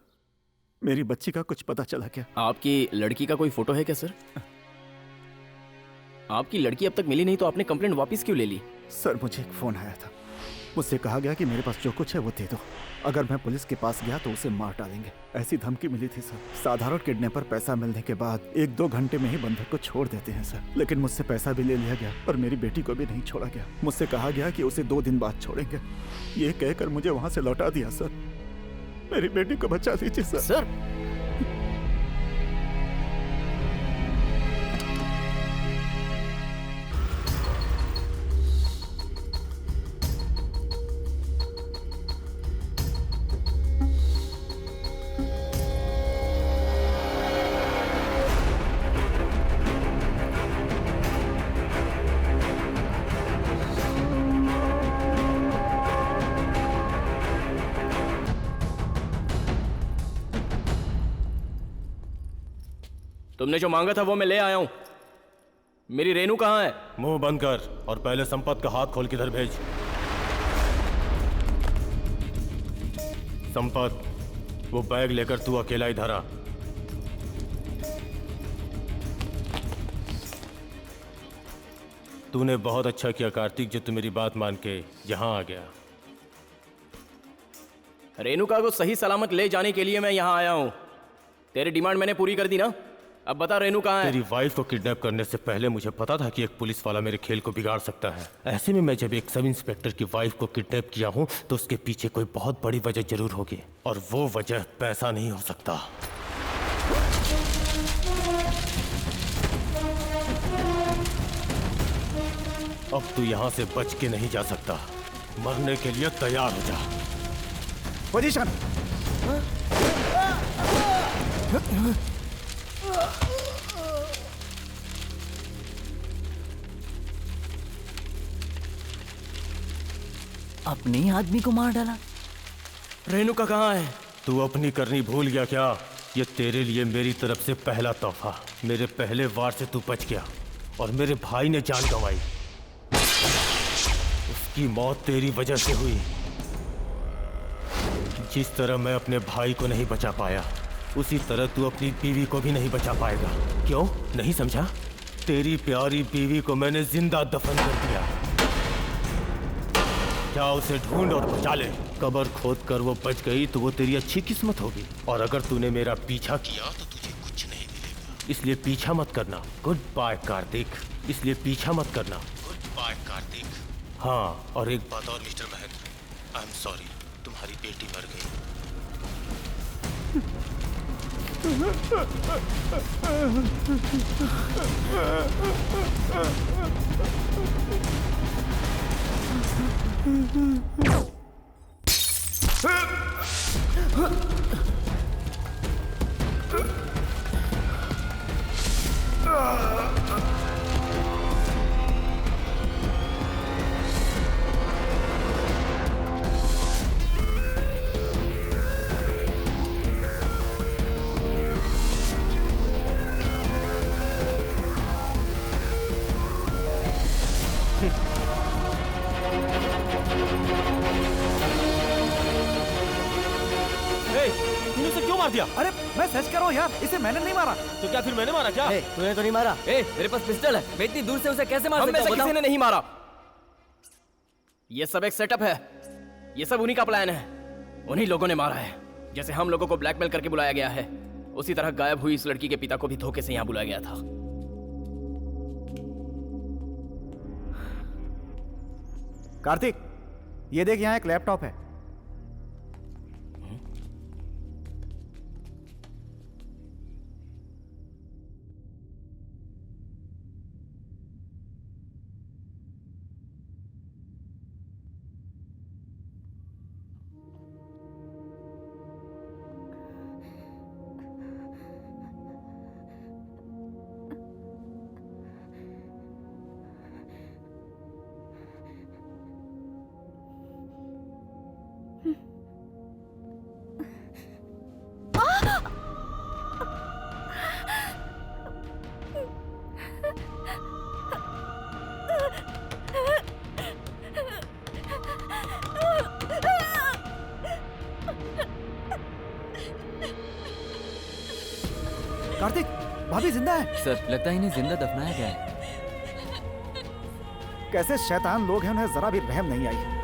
मेरी बच्ची का कुछ पता चला क्या? आपकी लड़की का कोई फोटो है क्या सर? आपकी लड़की अब तक मिली नहीं तो आपने कंप्लेंट वापस क्यों ले ली? सर, मुझे एक फोन आया था। मुझसे कहा गया कि मेरे पास जो कुछ है वो दे दो, अगर मैं पुलिस के पास गया तो उसे मार डालेंगे, ऐसी धमकी मिली थी सर। साधारण किडनैपर पैसा मिलने के बाद 1-2 घंटे में ही बंधक को छोड़ देते हैं सर, लेकिन मुझसे पैसा भी ले लिया गया और मेरी बेटी को भी नहीं छोड़ा गया। मुझसे कहा गया कि उसे 2 दिन बाद छोड़ेंगे, ये कहकर मुझे वहां से लौटा दिया सर। मेरी बेटी को बचा लीजिए सर। तुमने जो मांगा था वो मैं ले आया हूं। मेरी रेनू कहाँ है? मुंह बंद कर और पहले संपत का हाथ खोल के इधर भेज। संपत, वो बैग लेकर तू अकेला इधर आ। तूने बहुत अच्छा किया कार्तिक जो तू मेरी बात मान के यहां आ गया। रेणुका को सही सलामत ले जाने के लिए मैं यहाँ आया हूँ। तेरी डिमांड मैंने पूरी कर दी ना? अब बता रेनू कहाँ है? तेरी वाइफ को किडनैप करने से पहले मुझे पता था कि एक पुलिस वाला मेरे खेल को बिगाड़ सकता है। ऐसे में मैं जब एक सब इंस्पेक्टर की वाइफ को किडनैप किया हूँ तो उसके पीछे कोई बहुत बड़ी वजह जरूर होगी और वो वजह पैसा नहीं हो सकता। अब तू यहाँ से बच के नहीं जा सकता। मरने के लिए तैयार हो जा। पोजीशन। अपने ही आदमी को मार डाला। रेणुका कहाँ है? तू अपनी करनी भूल गया क्या? ये तेरे लिए मेरी तरफ से पहला तोहफा। मेरे पहले वार से तू बच गया और मेरे भाई ने जान गंवाई। उसकी मौत तेरी वजह से हुई। जिस तरह मैं अपने भाई को नहीं बचा पाया उसी तरह तू अपनी बीवी को भी नहीं बचा पाएगा। क्यों नहीं समझा? तेरी प्यारी बीवी को मैंने जिंदा दफन कर दिया। जा उसे ढूंढ और बचा ले। कब्र खोद कर वो बच गई तो वो तेरी अच्छी किस्मत होगी, और अगर तूने मेरा पीछा किया तो तुझे कुछ नहीं मिलेगा। इसलिए पीछा मत करना। Goodbye Kartik. इसलिए पीछा मत करना। Goodbye Kartik. हाँ, और एक बात और mister Mahendra, I am sorry, तुम्हारी बेटी मर गई। तूने उसे क्यों मार दिया? अरे मैं सच कर रहा हूँ यार, इसे मैंने नहीं मारा। तो क्या फिर मैंने मारा क्या? तूने तो नहीं मारा। मेरे पास पिस्टल है, मैं इतनी दूर से उसे कैसे मार हम सकता में से हूँ? किसी ने नहीं मारा। ये सब एक सेटअप है। ये सब उन्हीं का प्लान है। उन्हीं लोगों ने मारा है। जैसे हम लोगों को ब्लैकमेल करके बुलाया गया है, उसी तरह गायब हुई इस लड़की के पिता को भी धोखे से यहाँ बुलाया गया था। कार्तिक, ये देख, यहाँ एक लैपटॉप है। कार्तिक, भाभी जिंदा है। सर लगता है इन्हें जिंदा दफनाया गया है। कैसे शैतान लोग हैं, उन्हें जरा भी रहम नहीं आई।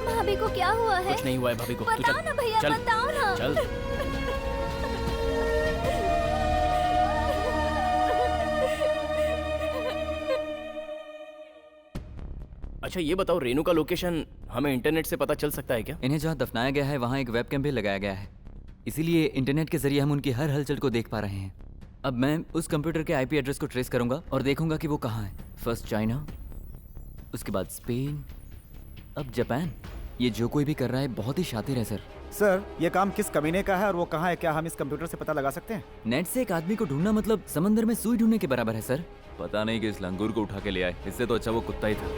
भाभी को क्या हुआ है? कुछ नहीं हुआ है भाभी को। तू बताओ चल, ना भैया, चल, बताओ ना। चल। अच्छा ये बताओ, रेनू का लोकेशन हमें इंटरनेट से पता चल सकता है क्या? इन्हें जहाँ दफनाया गया है वहाँ एक वेबकैम भी लगाया गया है, इसीलिए इंटरनेट के जरिए हम उनकी हर हलचल को देख पा रहे हैं। अब मैं उस कंप्यूटर के आईपी एड्रेस को ट्रेस करूंगा और देखूंगा कि वो कहाँ है। फर्स्ट चाइना, उसके बाद स्पेन, अब जापान। ये जो कोई भी कर रहा है बहुत ही शातिर है सर। सर, ये काम किस कमीने का है और वो कहाँ है, क्या हम इस कंप्यूटर से पता लगा सकते हैं? नेट से एक आदमी को ढूंढना मतलब समंदर में सुई ढूंढने के बराबर है सर। पता नहीं कि इस लंगूर को उठा के ले आए, इससे तो अच्छा वो कुत्ता ही था।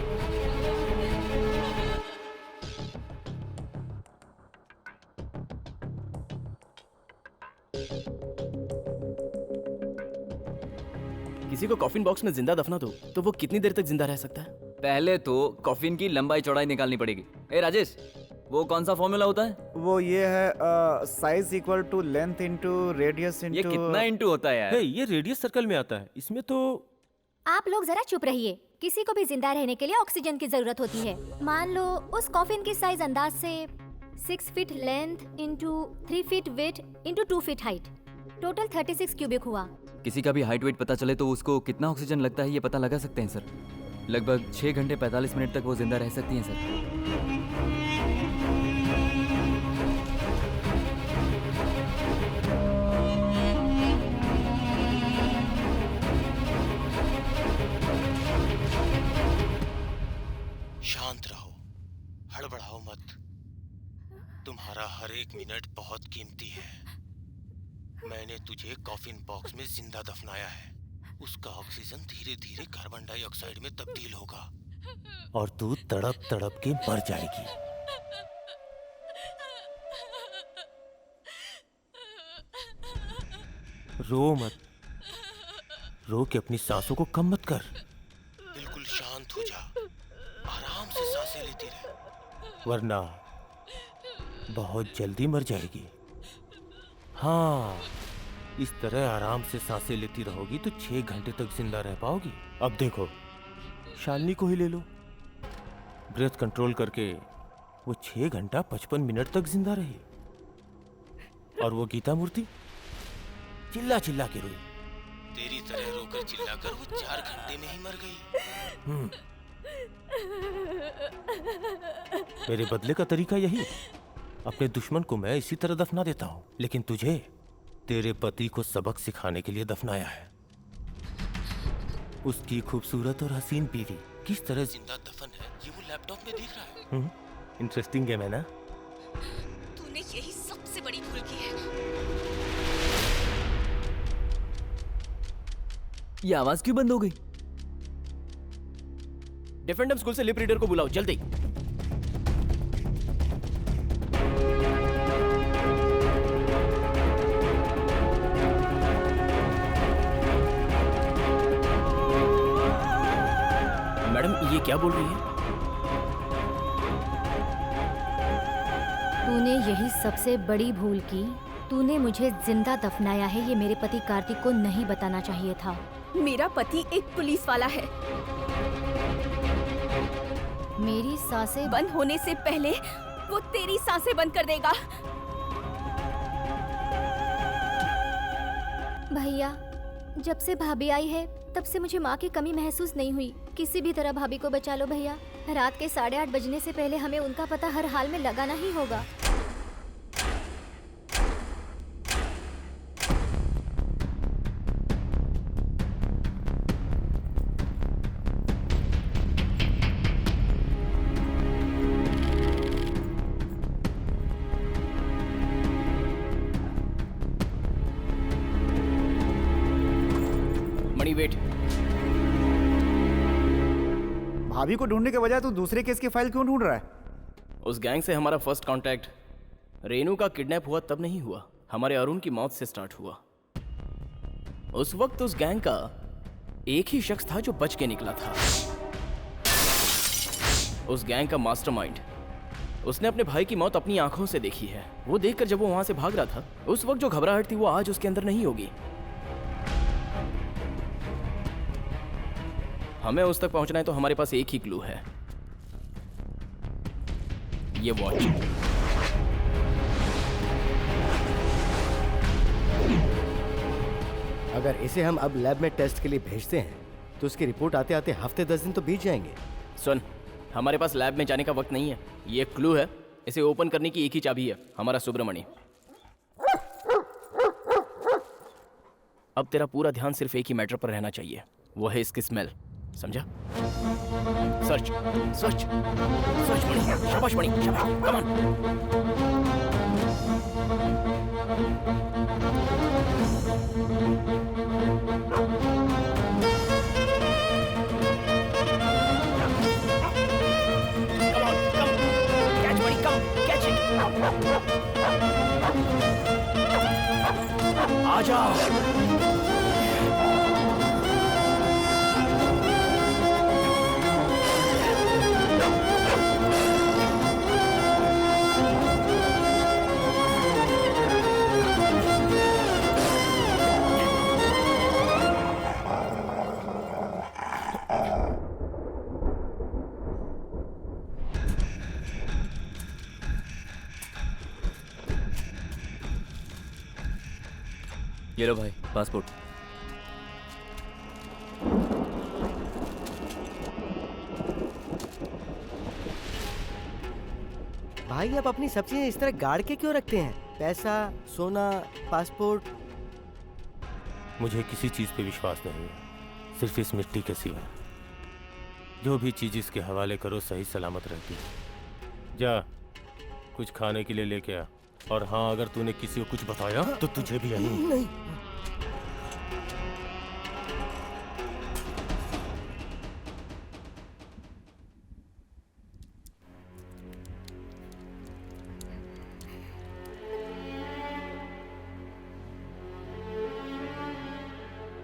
किसी को कॉफिन बॉक्स में जिंदा दफना दो तो वो कितनी देर तक जिंदा रह सकता है? पहले तो कॉफिन की लंबाई चौड़ाई निकालनी पड़ेगी। ए राजेश, वो कौन सा फॉर्मूला होता है? वो ये है size equal to length into radius into. ये कितना इनटू होता है यार? ये रेडियस सर्कल में आता है, इसमें तो। आप लोग जरा चुप रहिए। किसी को भी जिंदा रहने के लिए ऑक्सीजन की जरूरत होती है। मान लो उस कॉफिन की साइज अंदाज से 6 feet length into 3 feet weight into 2 feet height, total 36 cubic हुआ। किसी का भी हाइट वेट पता चले तो उसको कितना ऑक्सीजन लगता है ये पता लगा सकते हैं सर। लगभग 6 घंटे 45 मिनट तक वो जिंदा रह सकती हैं सर। शांत रहो, हड़बड़ाओ मत। तुम्हारा हर एक मिनट बहुत कीमती है। मैंने तुझे कॉफिन बॉक्स में जिंदा दफनाया है। उसका ऑक्सीजन धीरे धीरे कार्बन डाइऑक्साइड में तब्दील होगा और तू तड़प तड़प के मर जाएगी। रो मत, रो के अपनी सांसों को कम मत कर। बिल्कुल शांत हो जा, आराम से सांसें लेती रह, वरना बहुत जल्दी मर जाएगी। हाँ, इस तरह आराम से सांसें लेती रहोगी तो 6 घंटे तक जिंदा रह पाओगी। अब देखो, शालिनी को ही ले लो। ब्रेथ कंट्रोल करके वो 6 घंटा 55 मिनट तक जिंदा रही। और वो गीता मूर्ति चिल्ला चिल्ला के रोई। तेरी तरह रोकर चिल्लाकर वो 4 घंटे में ही मर गई। मेरे बदले का तरीका यही है। अपने दुश्मन को मैं इसी तरह दफना देता हूँ, लेकिन तुझे तेरे पति को सबक सिखाने के लिए दफनाया है। उसकी खूबसूरत और हसीन बीवी किस तरह जिंदा दफन है ये वो लैपटॉप में देख रहा है। इंटरेस्टिंग गेम है ना? तूने यही सबसे बड़ी भूल की है। ये आवाज क्यों बंद हो गई? डिफेंडम स्कूल से लिप रीडर को बुलाओ जल्दी। मैडम ये क्या बोल रही है? तूने यही सबसे बड़ी भूल की। तूने मुझे जिंदा दफनाया है, ये मेरे पति कार्तिक को नहीं बताना चाहिए था। मेरा पति एक पुलिस वाला है। मेरी सांसें बंद होने से पहले वो तेरी सांसें बंद कर देगा। भैया, जब से भाभी आई है तब से मुझे माँ की कमी महसूस नहीं हुई। किसी भी तरह भाभी को बचा लो भैया। रात के 8:30 बजने से पहले हमें उनका पता हर हाल में लगाना ही होगा। मणि वेट। भाभी को ढूंढने के बजाय तू दूसरे केस की फाइल क्यों ढूंढ रहा है? उस गैंग से हमारा फर्स्ट कांटेक्ट रेनू का किडनैप हुआ तब नहीं हुआ, हमारे अरुण की मौत से स्टार्ट हुआ। उस वक्त उस गैंग का एक ही शख्स था जो बच के निकला था। उस गैंग का मास्टरमाइंड। उसने अपने भाई की मौत अपनी आंखों से देखी है। वो देखकर जब वो वहां से भाग रहा था, उस वक्त जो घबराहट थी वो आज उसके अंदर नहीं होगी। हमें उस तक पहुंचना है तो हमारे पास एक ही क्लू है, ये वॉच। अगर इसे हम अब लैब में टेस्ट के लिए भेजते हैं तो उसकी रिपोर्ट आते आते हफ्ते 10 दिन तो बीत जाएंगे। सुन, हमारे पास लैब में जाने का वक्त नहीं है। ये एक क्लू है, इसे ओपन करने की एक ही चाबी है, हमारा सुब्रमणि। अब तेरा पूरा ध्यान सिर्फ एक ही मैटर पर रहना चाहिए, वो है इसकी स्मेल। समझा? सर्च सर्च सर्च मणि, शाबाश मणि, शाबाश, कम ऑन। आ जाओ। ये लो भाई, पासपोर्ट। भाई आप अपनी सब चीजें इस तरह गाड़ के क्यों रखते हैं? पैसा, सोना, पासपोर्ट। मुझे किसी चीज पे विश्वास नहीं है, सिर्फ इस मिट्टी के सिवा। जो भी चीज इसके हवाले करो सही सलामत रहती है। जा, कुछ खाने के लिए लेके आ। और हाँ, अगर तूने किसी को कुछ बताया तो तुझे भी यही। नहीं।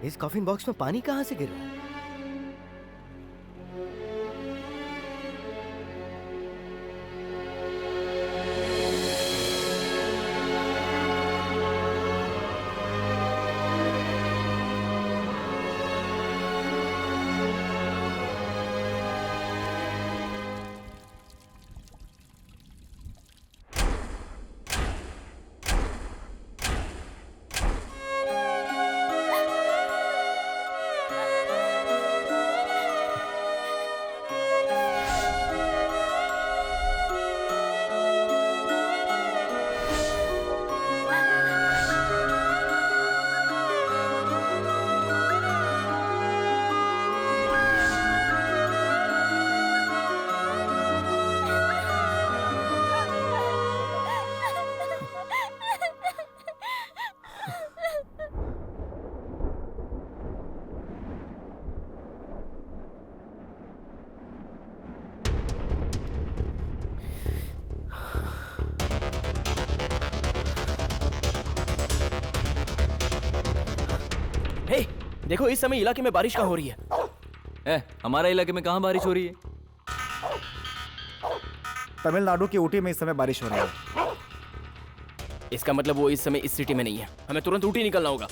इस कॉफिन बॉक्स में पानी कहाँ से गिर रहा है? देखो इस समय इलाके में बारिश कहाँ हो रही है? हमारे इलाके में कहाँ बारिश हो रही है? तमिलनाडु की ऊटी में इस समय बारिश हो रही है। इसका मतलब वो इस समय इस सिटी में नहीं है। हमें तुरंत ऊटी निकलना होगा।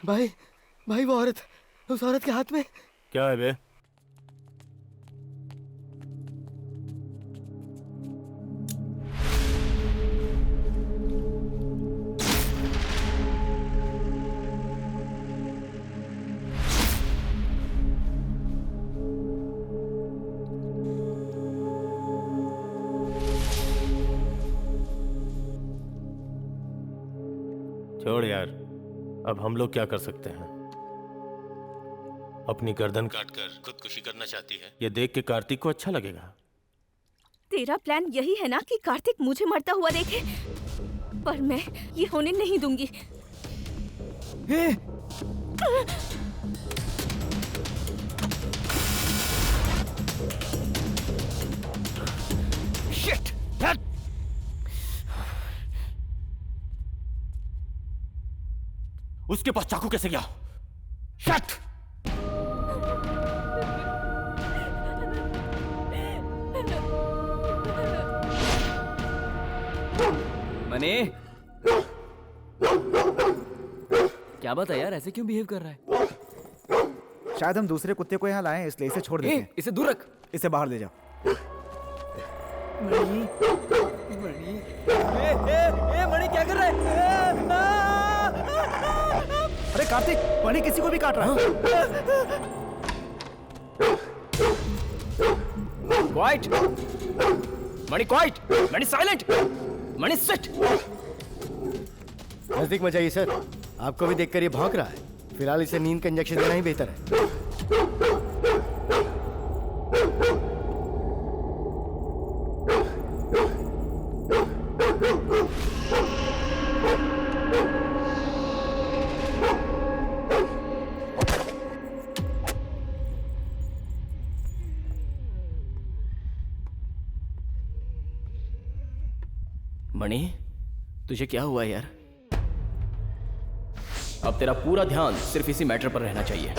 भाई भाई वो औरत, उस औरत के हाथ में क्या है बे? छोड़ यार, अब हम लोग क्या कर सकते हैं? अपनी गर्दन काटकर खुदकुशी करना चाहती है। ये देख के कार्तिक को अच्छा लगेगा। तेरा प्लान यही है ना कि कार्तिक मुझे मरता हुआ देखे? पर मैं ये होने नहीं दूंगी। शिट! उसके पास चाकू कैसे गया? शट! मनी, क्या बात है यार, ऐसे क्यों बिहेव कर रहा है? शायद हम दूसरे कुत्ते को यहाँ लाए हैं, इसलिए इसे छोड़ देते हैं। इसे दूर रख। इसे बाहर ले जाओ। मणि, मणि, मणि क्या कर रहा है? अरे कार्तिक, मणि किसी को भी काट रहा है। क्वाइट! मणि क्वाइट! मणि साइलेंट! मणि सिट! नजदीक मत जाइए सर, आपको भी देखकर ये भौंक रहा है। फिलहाल इसे नींद का इंजेक्शन देना ही बेहतर है। मणि, तुझे क्या हुआ यार? अब तेरा पूरा ध्यान सिर्फ इसी मैटर पर रहना चाहिए।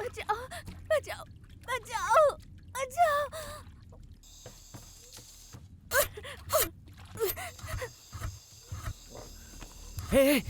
बचाओ, बचाओ, बचाओ, बचाओ। हे,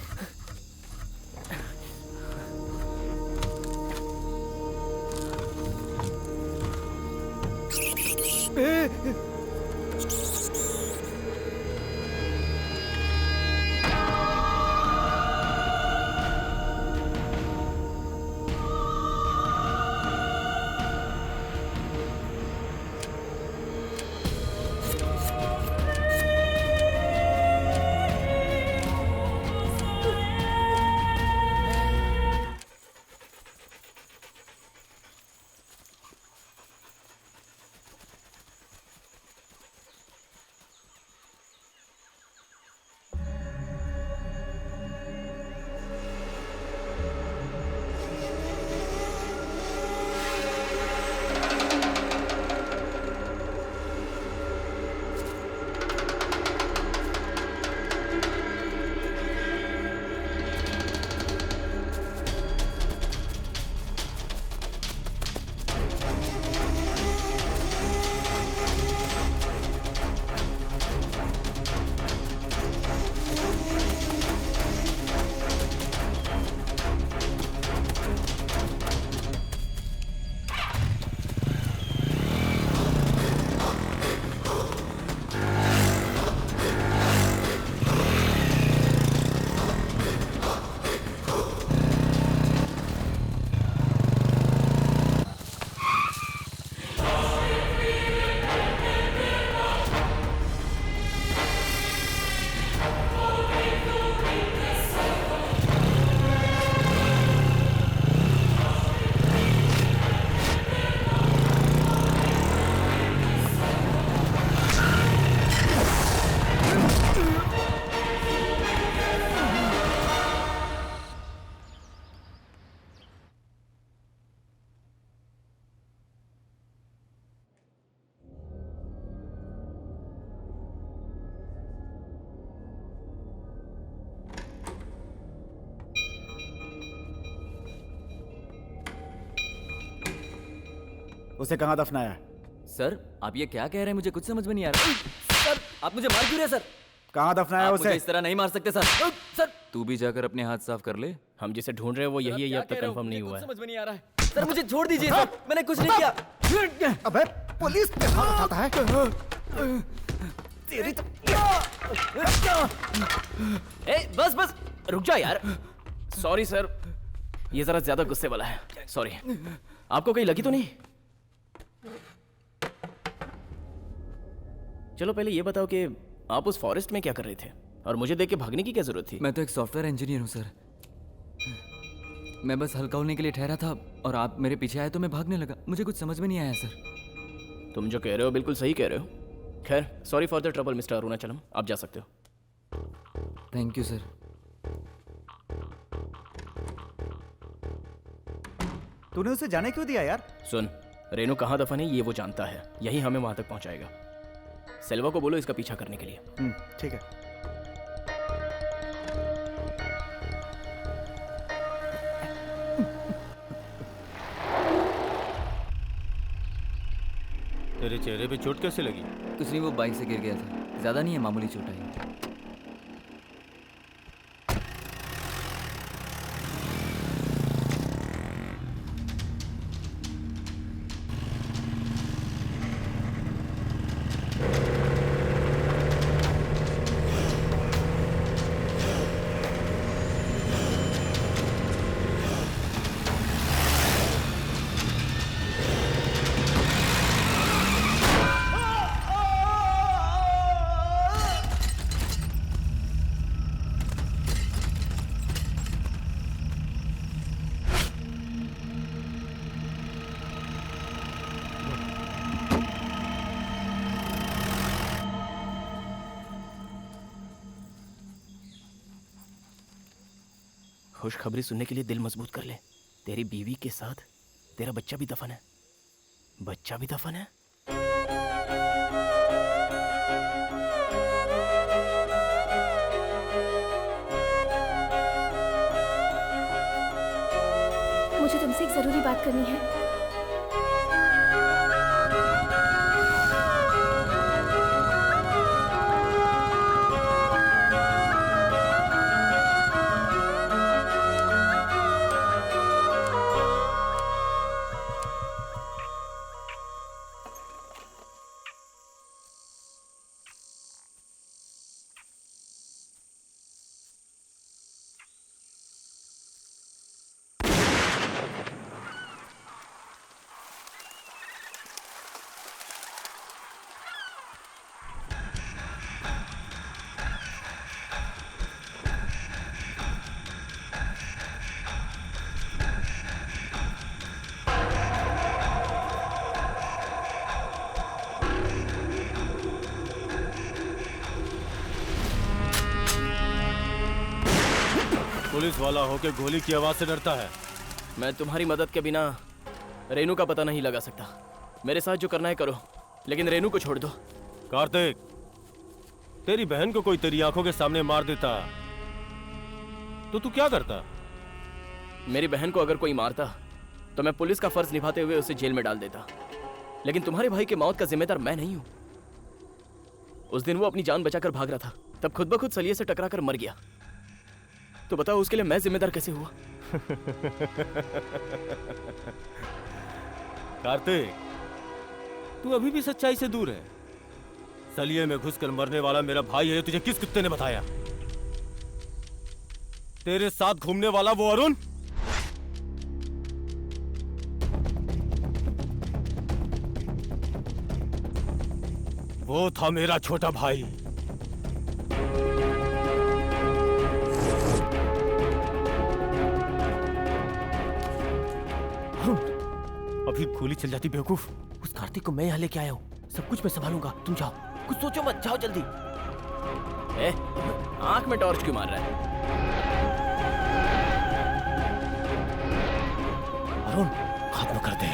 उसे कहाँ दफनाया है? सर आप ये क्या कह रहे हैं, मुझे कुछ समझ में नहीं आ रहा। सर आप मुझे मार क्यों रहे हैं सर? कहाँ दफनाया आप उसे? मुझे इस तरह नहीं मार सकते सर। सर तू भी जाकर अपने हाथ साफ कर ले। हम जिसे ढूंढ रहे हैं वो यही है, ये अब तक कंफर्म नहीं हुआ है। समझ में नहीं आ रहा है सर, मुझे छोड़ दीजिए सर, मैंने कुछ नहीं किया। अबे पुलिस पे हाथ उठाता है। तेरी तो बस बस रुक जा यार। सॉरी सर, ये जरा ज्यादा गुस्से वाला है, सॉरी। आपको कहीं लगी तो नहीं? चलो पहले ये बताओ कि आप उस फॉरेस्ट में क्या कर रहे थे और मुझे देख के भागने की क्या जरूरत थी? मैं तो एक सॉफ्टवेयर इंजीनियर हूँ सर, मैं बस हल्का होने के लिए ठहरा था और आप मेरे पीछे आए तो मैं भागने लगा। मुझे कुछ समझ में नहीं आया सर। तुम जो कह रहे हो बिल्कुल सही कह रहे हो। खैर sorry for the trouble mister Arunachalam, आप जा सकते हो। Thank you sir. तूने उसे जाने क्यों दिया यार? सुन, रेनू कहाँ दफन है ये वो जानता है, यही हमें वहां तक पहुंचाएगा। सेल्वा को बोलो इसका पीछा करने के लिए। ठीक है। तेरे चेहरे पे चोट कैसे लगी? कुछ नहीं, वो बाइक से गिर गया था, ज्यादा नहीं है, मामूली चोट आई। खुशखबरी सुनने के लिए दिल मजबूत कर ले। तेरी बीवी के साथ तेरा बच्चा भी दफन है। बच्चा भी दफन है? मुझे तुमसे एक जरूरी बात करनी है। पुलिस वाला होके गोली की आवाज से डरता है। मैं तुम्हारी मदद के बिना रेनू का पता नहीं लगा सकता। मेरे साथ जो करना है करो, लेकिन रेनू को छोड़ दो। कार्तिक, तेरी बहन को कोई तेरी आंखों के सामने मार देता तो तू क्या करता? मेरी बहन को अगर कोई मारता तो मैं पुलिस का फर्ज निभाते हुए उसे जेल में डाल देता, लेकिन तुम्हारे भाई के मौत का जिम्मेदार मैं नहीं हूं। उस दिन वो अपनी जान बचाकर भाग रहा था, तब खुद ब खुद सलिए से टकराकर मर गया। तो बताओ उसके लिए मैं जिम्मेदार कैसे हुआ? कार्तिक, तू अभी भी सच्चाई से दूर है। सलिए में घुसकर मरने वाला मेरा भाई है, तुझे किस कुत्ते ने बताया? तेरे साथ घूमने वाला वो अरुण? वो था मेरा छोटा भाई। अभी गोली चल जाती बेवकूफ। उस कार्तिक को मैं यहाँ लेके आया हूँ, सब कुछ मैं संभालूंगा, तुम जाओ, कुछ सोचो मत, जाओ जल्दी। आंख में टॉर्च क्यों मार रहा है? अरुण, खत्म कर दे।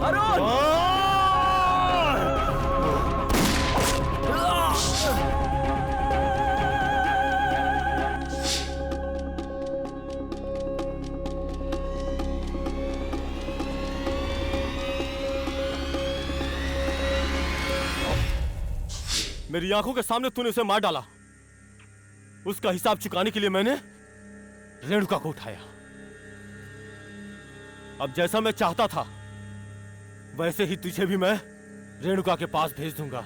अरुण! मेरी आंखों के सामने तूने उसे मार डाला। उसका हिसाब चुकाने के लिए मैंने रेणुका को उठाया। अब जैसा मैं चाहता था वैसे ही तुझे भी मैं रेणुका के पास भेज दूंगा।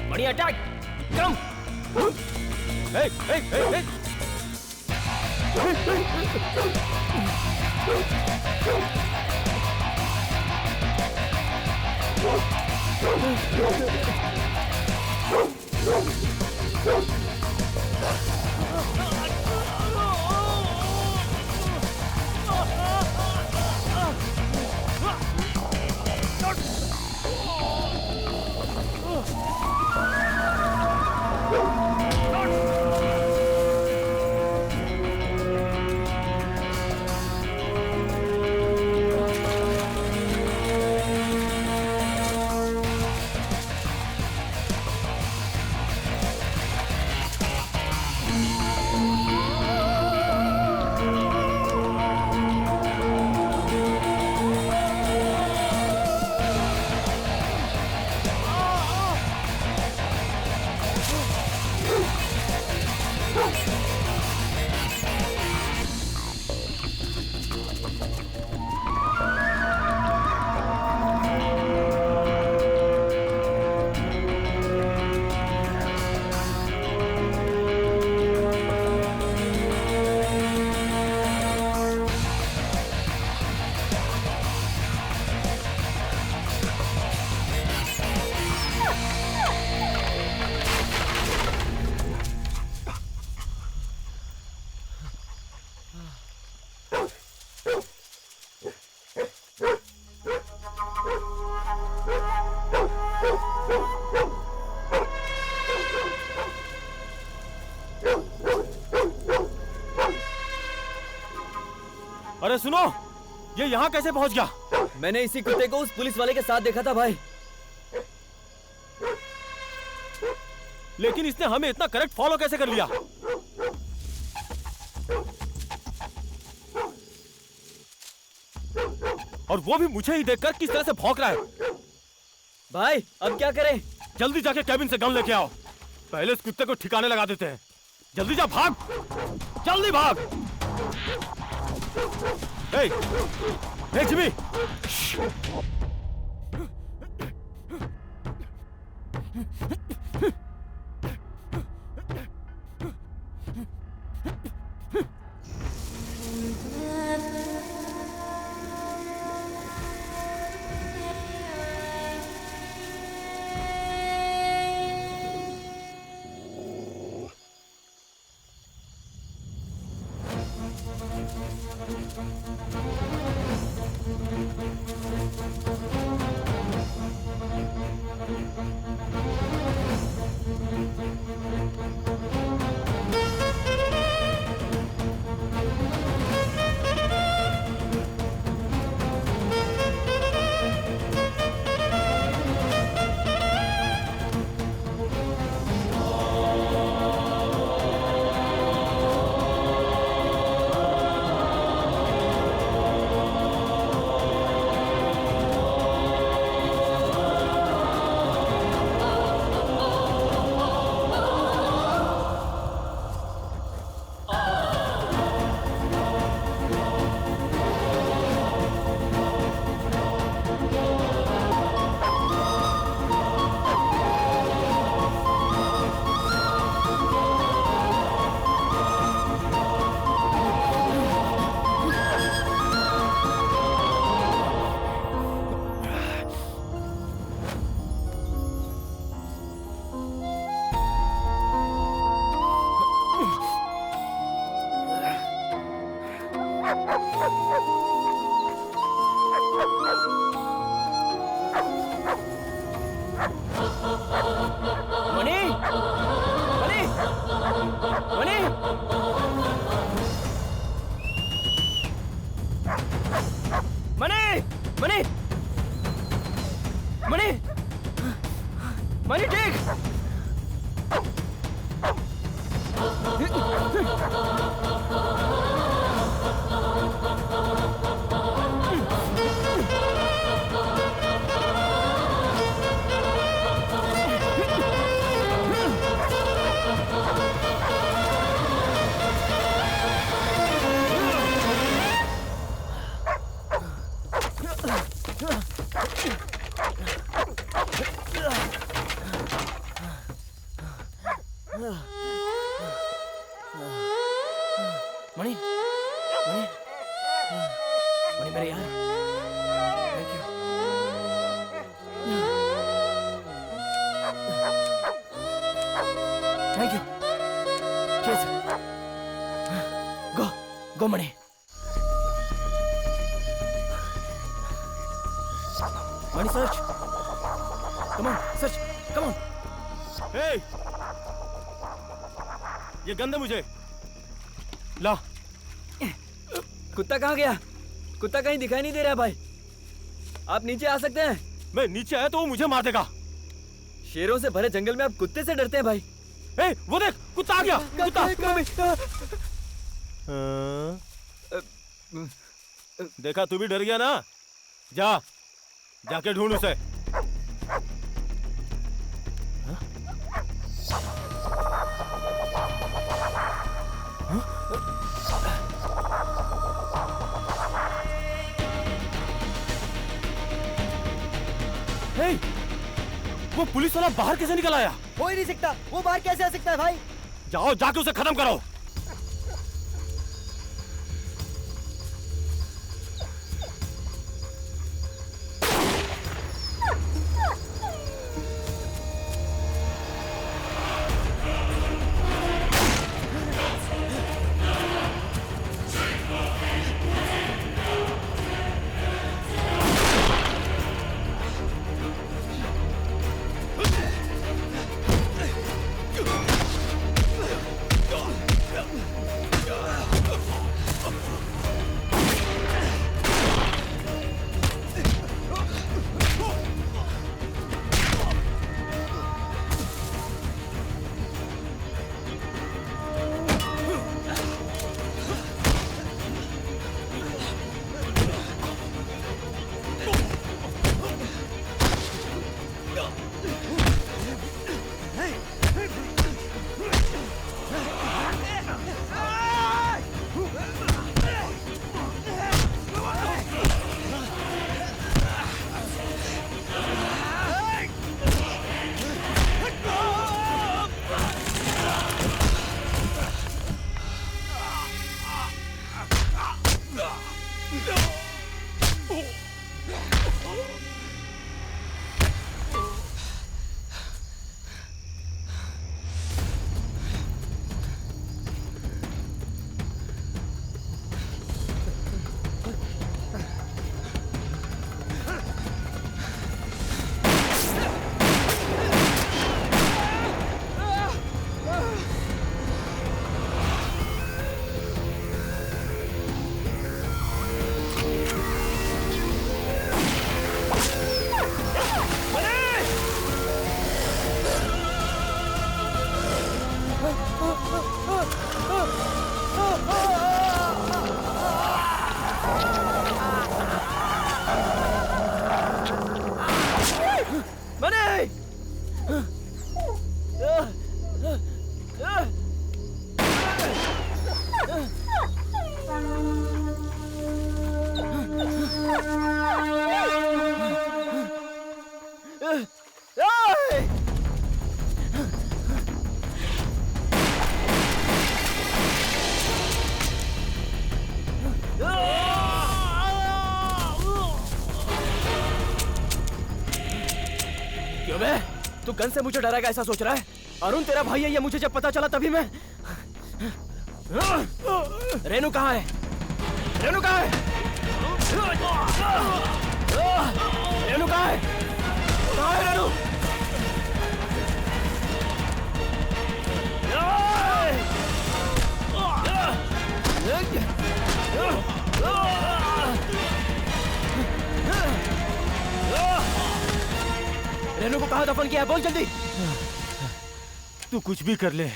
बढ़िया अटैक, कम। hey, hey, hey, hey. अरे सुनो, ये यहाँ कैसे पहुँच गया? मैंने इसी कुत्ते को उस पुलिस वाले के साथ देखा था भाई। लेकिन इसने हमें इतना करेक्ट फॉलो कैसे कर लिया? और वो भी मुझे ही देखकर किस तरह से भौंक रहा है। भाई अब क्या करें? जल्दी जाके कैबिन से गन लेके आओ। पहले इस कुत्ते को ठिकाने लगा देते हैं। जल्दी जा, भाग, जल्दी भाग। हे जिमी, मणि, मणि, मणि, मणि, मणि, मणि, मणि, ठीक। मणि, मणि, मणि मेरे यार, thank you. Thank you. Cheers. Go, go Mani. Mani search. Come on, search, come on. Hey, ये गंदे मुझे ला। कुत्ता कहाँ गया? कुत्ता कहीं दिखाई नहीं दे रहा भाई। आप नीचे आ सकते हैं? मैं नीचे आया तो वो मुझे मार देगा। शेरों से भरे जंगल में आप कुत्ते से डरते हैं भाई? ए, वो देख, कुत्ता आ गया। कुत्ता। देखा, तू भी डर गया ना? जा, जाके ढूंढ उसे। हे, वो पुलिस वाला बाहर कैसे निकल आया? हो ही नहीं सकता। वो बाहर कैसे आ सकता है भाई? जाओ, जाके उसे खत्म करो। गन से मुझे डराएगा ऐसा सोच रहा है? अरुण तेरा भाई है ये मुझे जब पता चला तभी मैं। रेनू कहाँ है? रेनू कहाँ है? रेनू कहाँ है? कहाँ है रेनू? रेनू को कहाँ दफन किया है? बोल जल्दी। तू कुछ भी कर ले,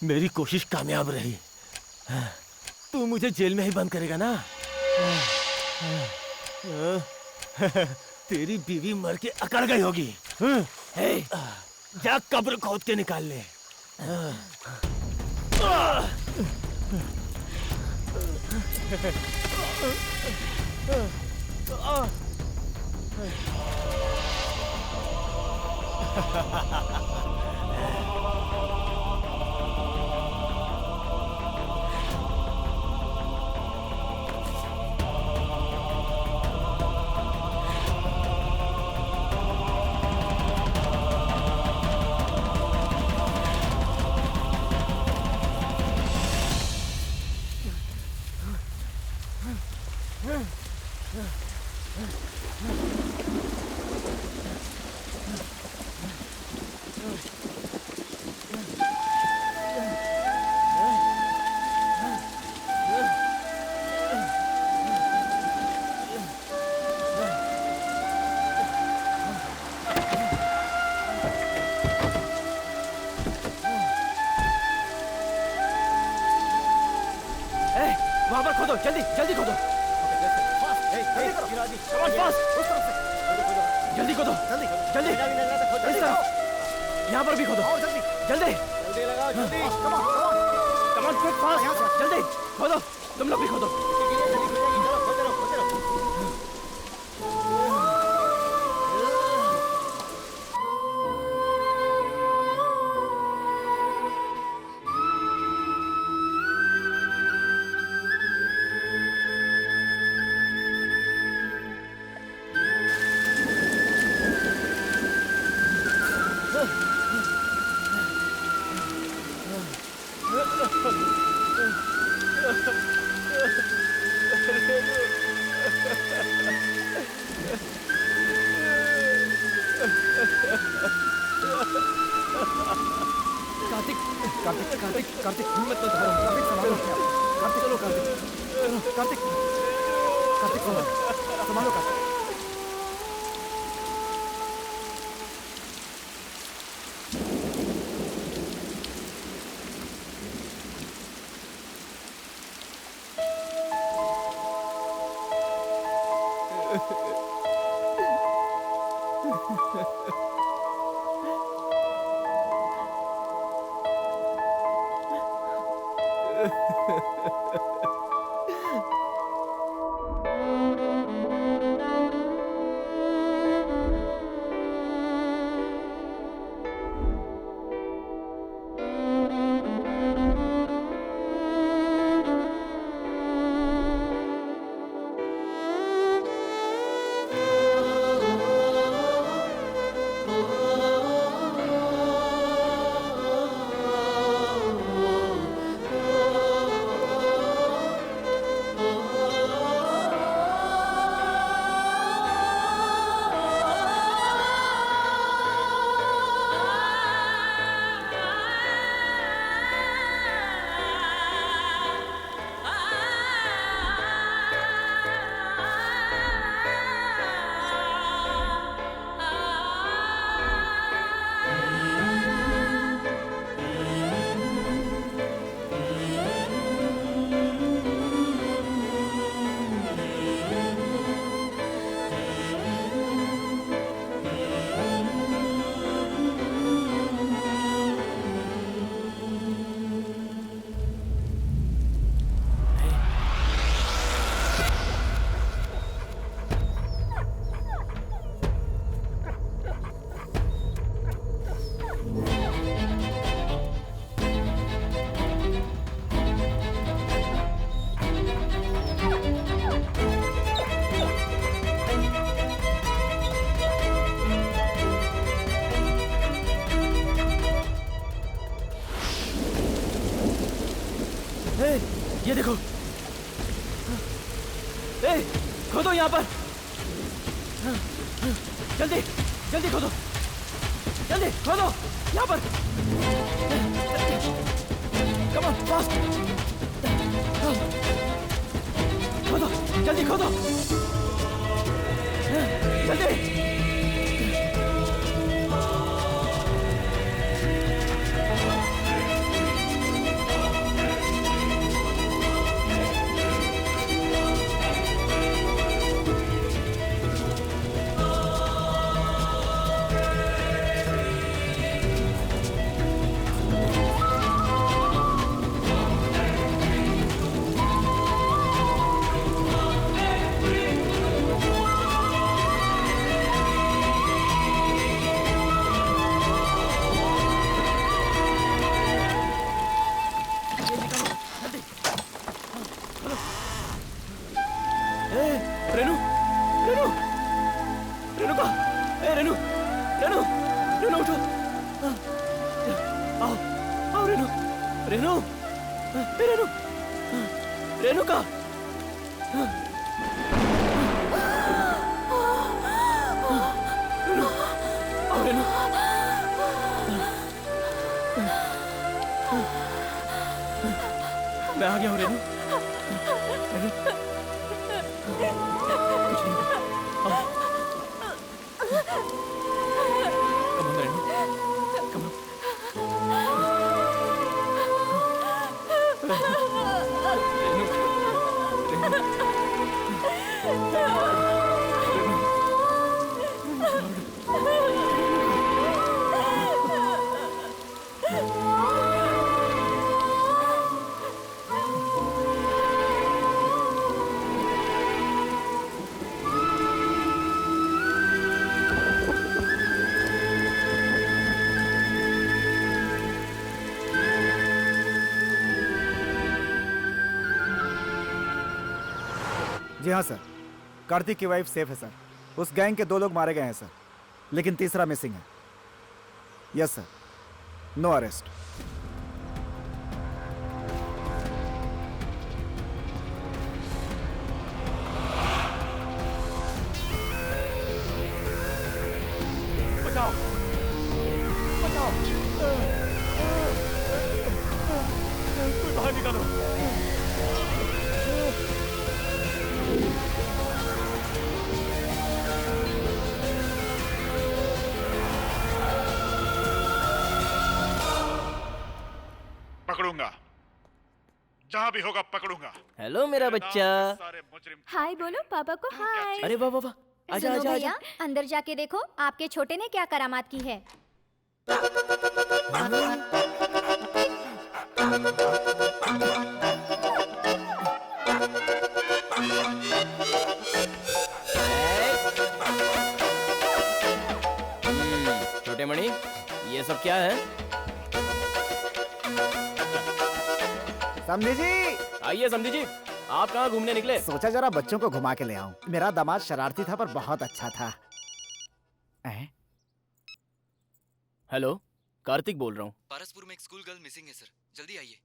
मेरी कोशिश कामयाब रही। तू मुझे जेल में ही बंद करेगा ना? तेरी बीवी मर के अकड़ गई होगी। जा कब्र खोद के निकाल ले। वहां पर खोदो, जल्दी जल्दी खोदो। जल्दी खोदो, जल्दी इस तरफ, यहाँ पर भी खोदो, जल्दी कमान क्विक फास्ट, जल्दी खोदो, तुम लोग भी खोदो। कार्तिक कार्तिक कार्तिक कार्तिक हिम्मत मत हारो। कार्तिक संभालो अपने आप। कार्तिक चलो कार्तिक कार्तिक कार्तिक संभालो कार्तिक। ये देखो। ए, खोदो यहाँ पर। जल्दी जल्दी खोदो, जल्दी खोदो यहाँ पर। कम ऑन फास्ट, खोदो जल्दी खोदो, जल्दी। रेनू, रेनू, रेनू का, रेनू, रेनू, रेनू उठो, आओ, आओ रेनू, रेनू, रेनू, रेनू का, रेनू, आओ रेनू, मैं आ गया हूँ रेनू, रेनू। जी हाँ सर, कार्तिक की वाइफ सेफ है सर। उस गैंग के 2 लोग मारे गए हैं सर, लेकिन तीसरा मिसिंग है। Yes sir, no arrest. बचाओ, बचाओ, कोई बाहर निकालो। पकड़ूंगा, जहां भी होगा पकड़ूंगा। हेलो मेरा बच्चा। हाय बोलो पापा को हाय। अरे वाह वाह वाह, आजा सुनो आजा भैया, आजा। अंदर जाके देखो आपके छोटे ने क्या करामात की है। छोटे मणि, ये सब क्या है? समधी जी, आइए समधी जी, आप कहाँ घूमने निकले? सोचा जरा बच्चों को घुमा के ले आऊं। मेरा दामाद शरारती था पर बहुत अच्छा था। हेलो, कार्तिक बोल रहा हूँ। पारसपुर में एक स्कूल गर्ल मिसिंग है सर, जल्दी आइए।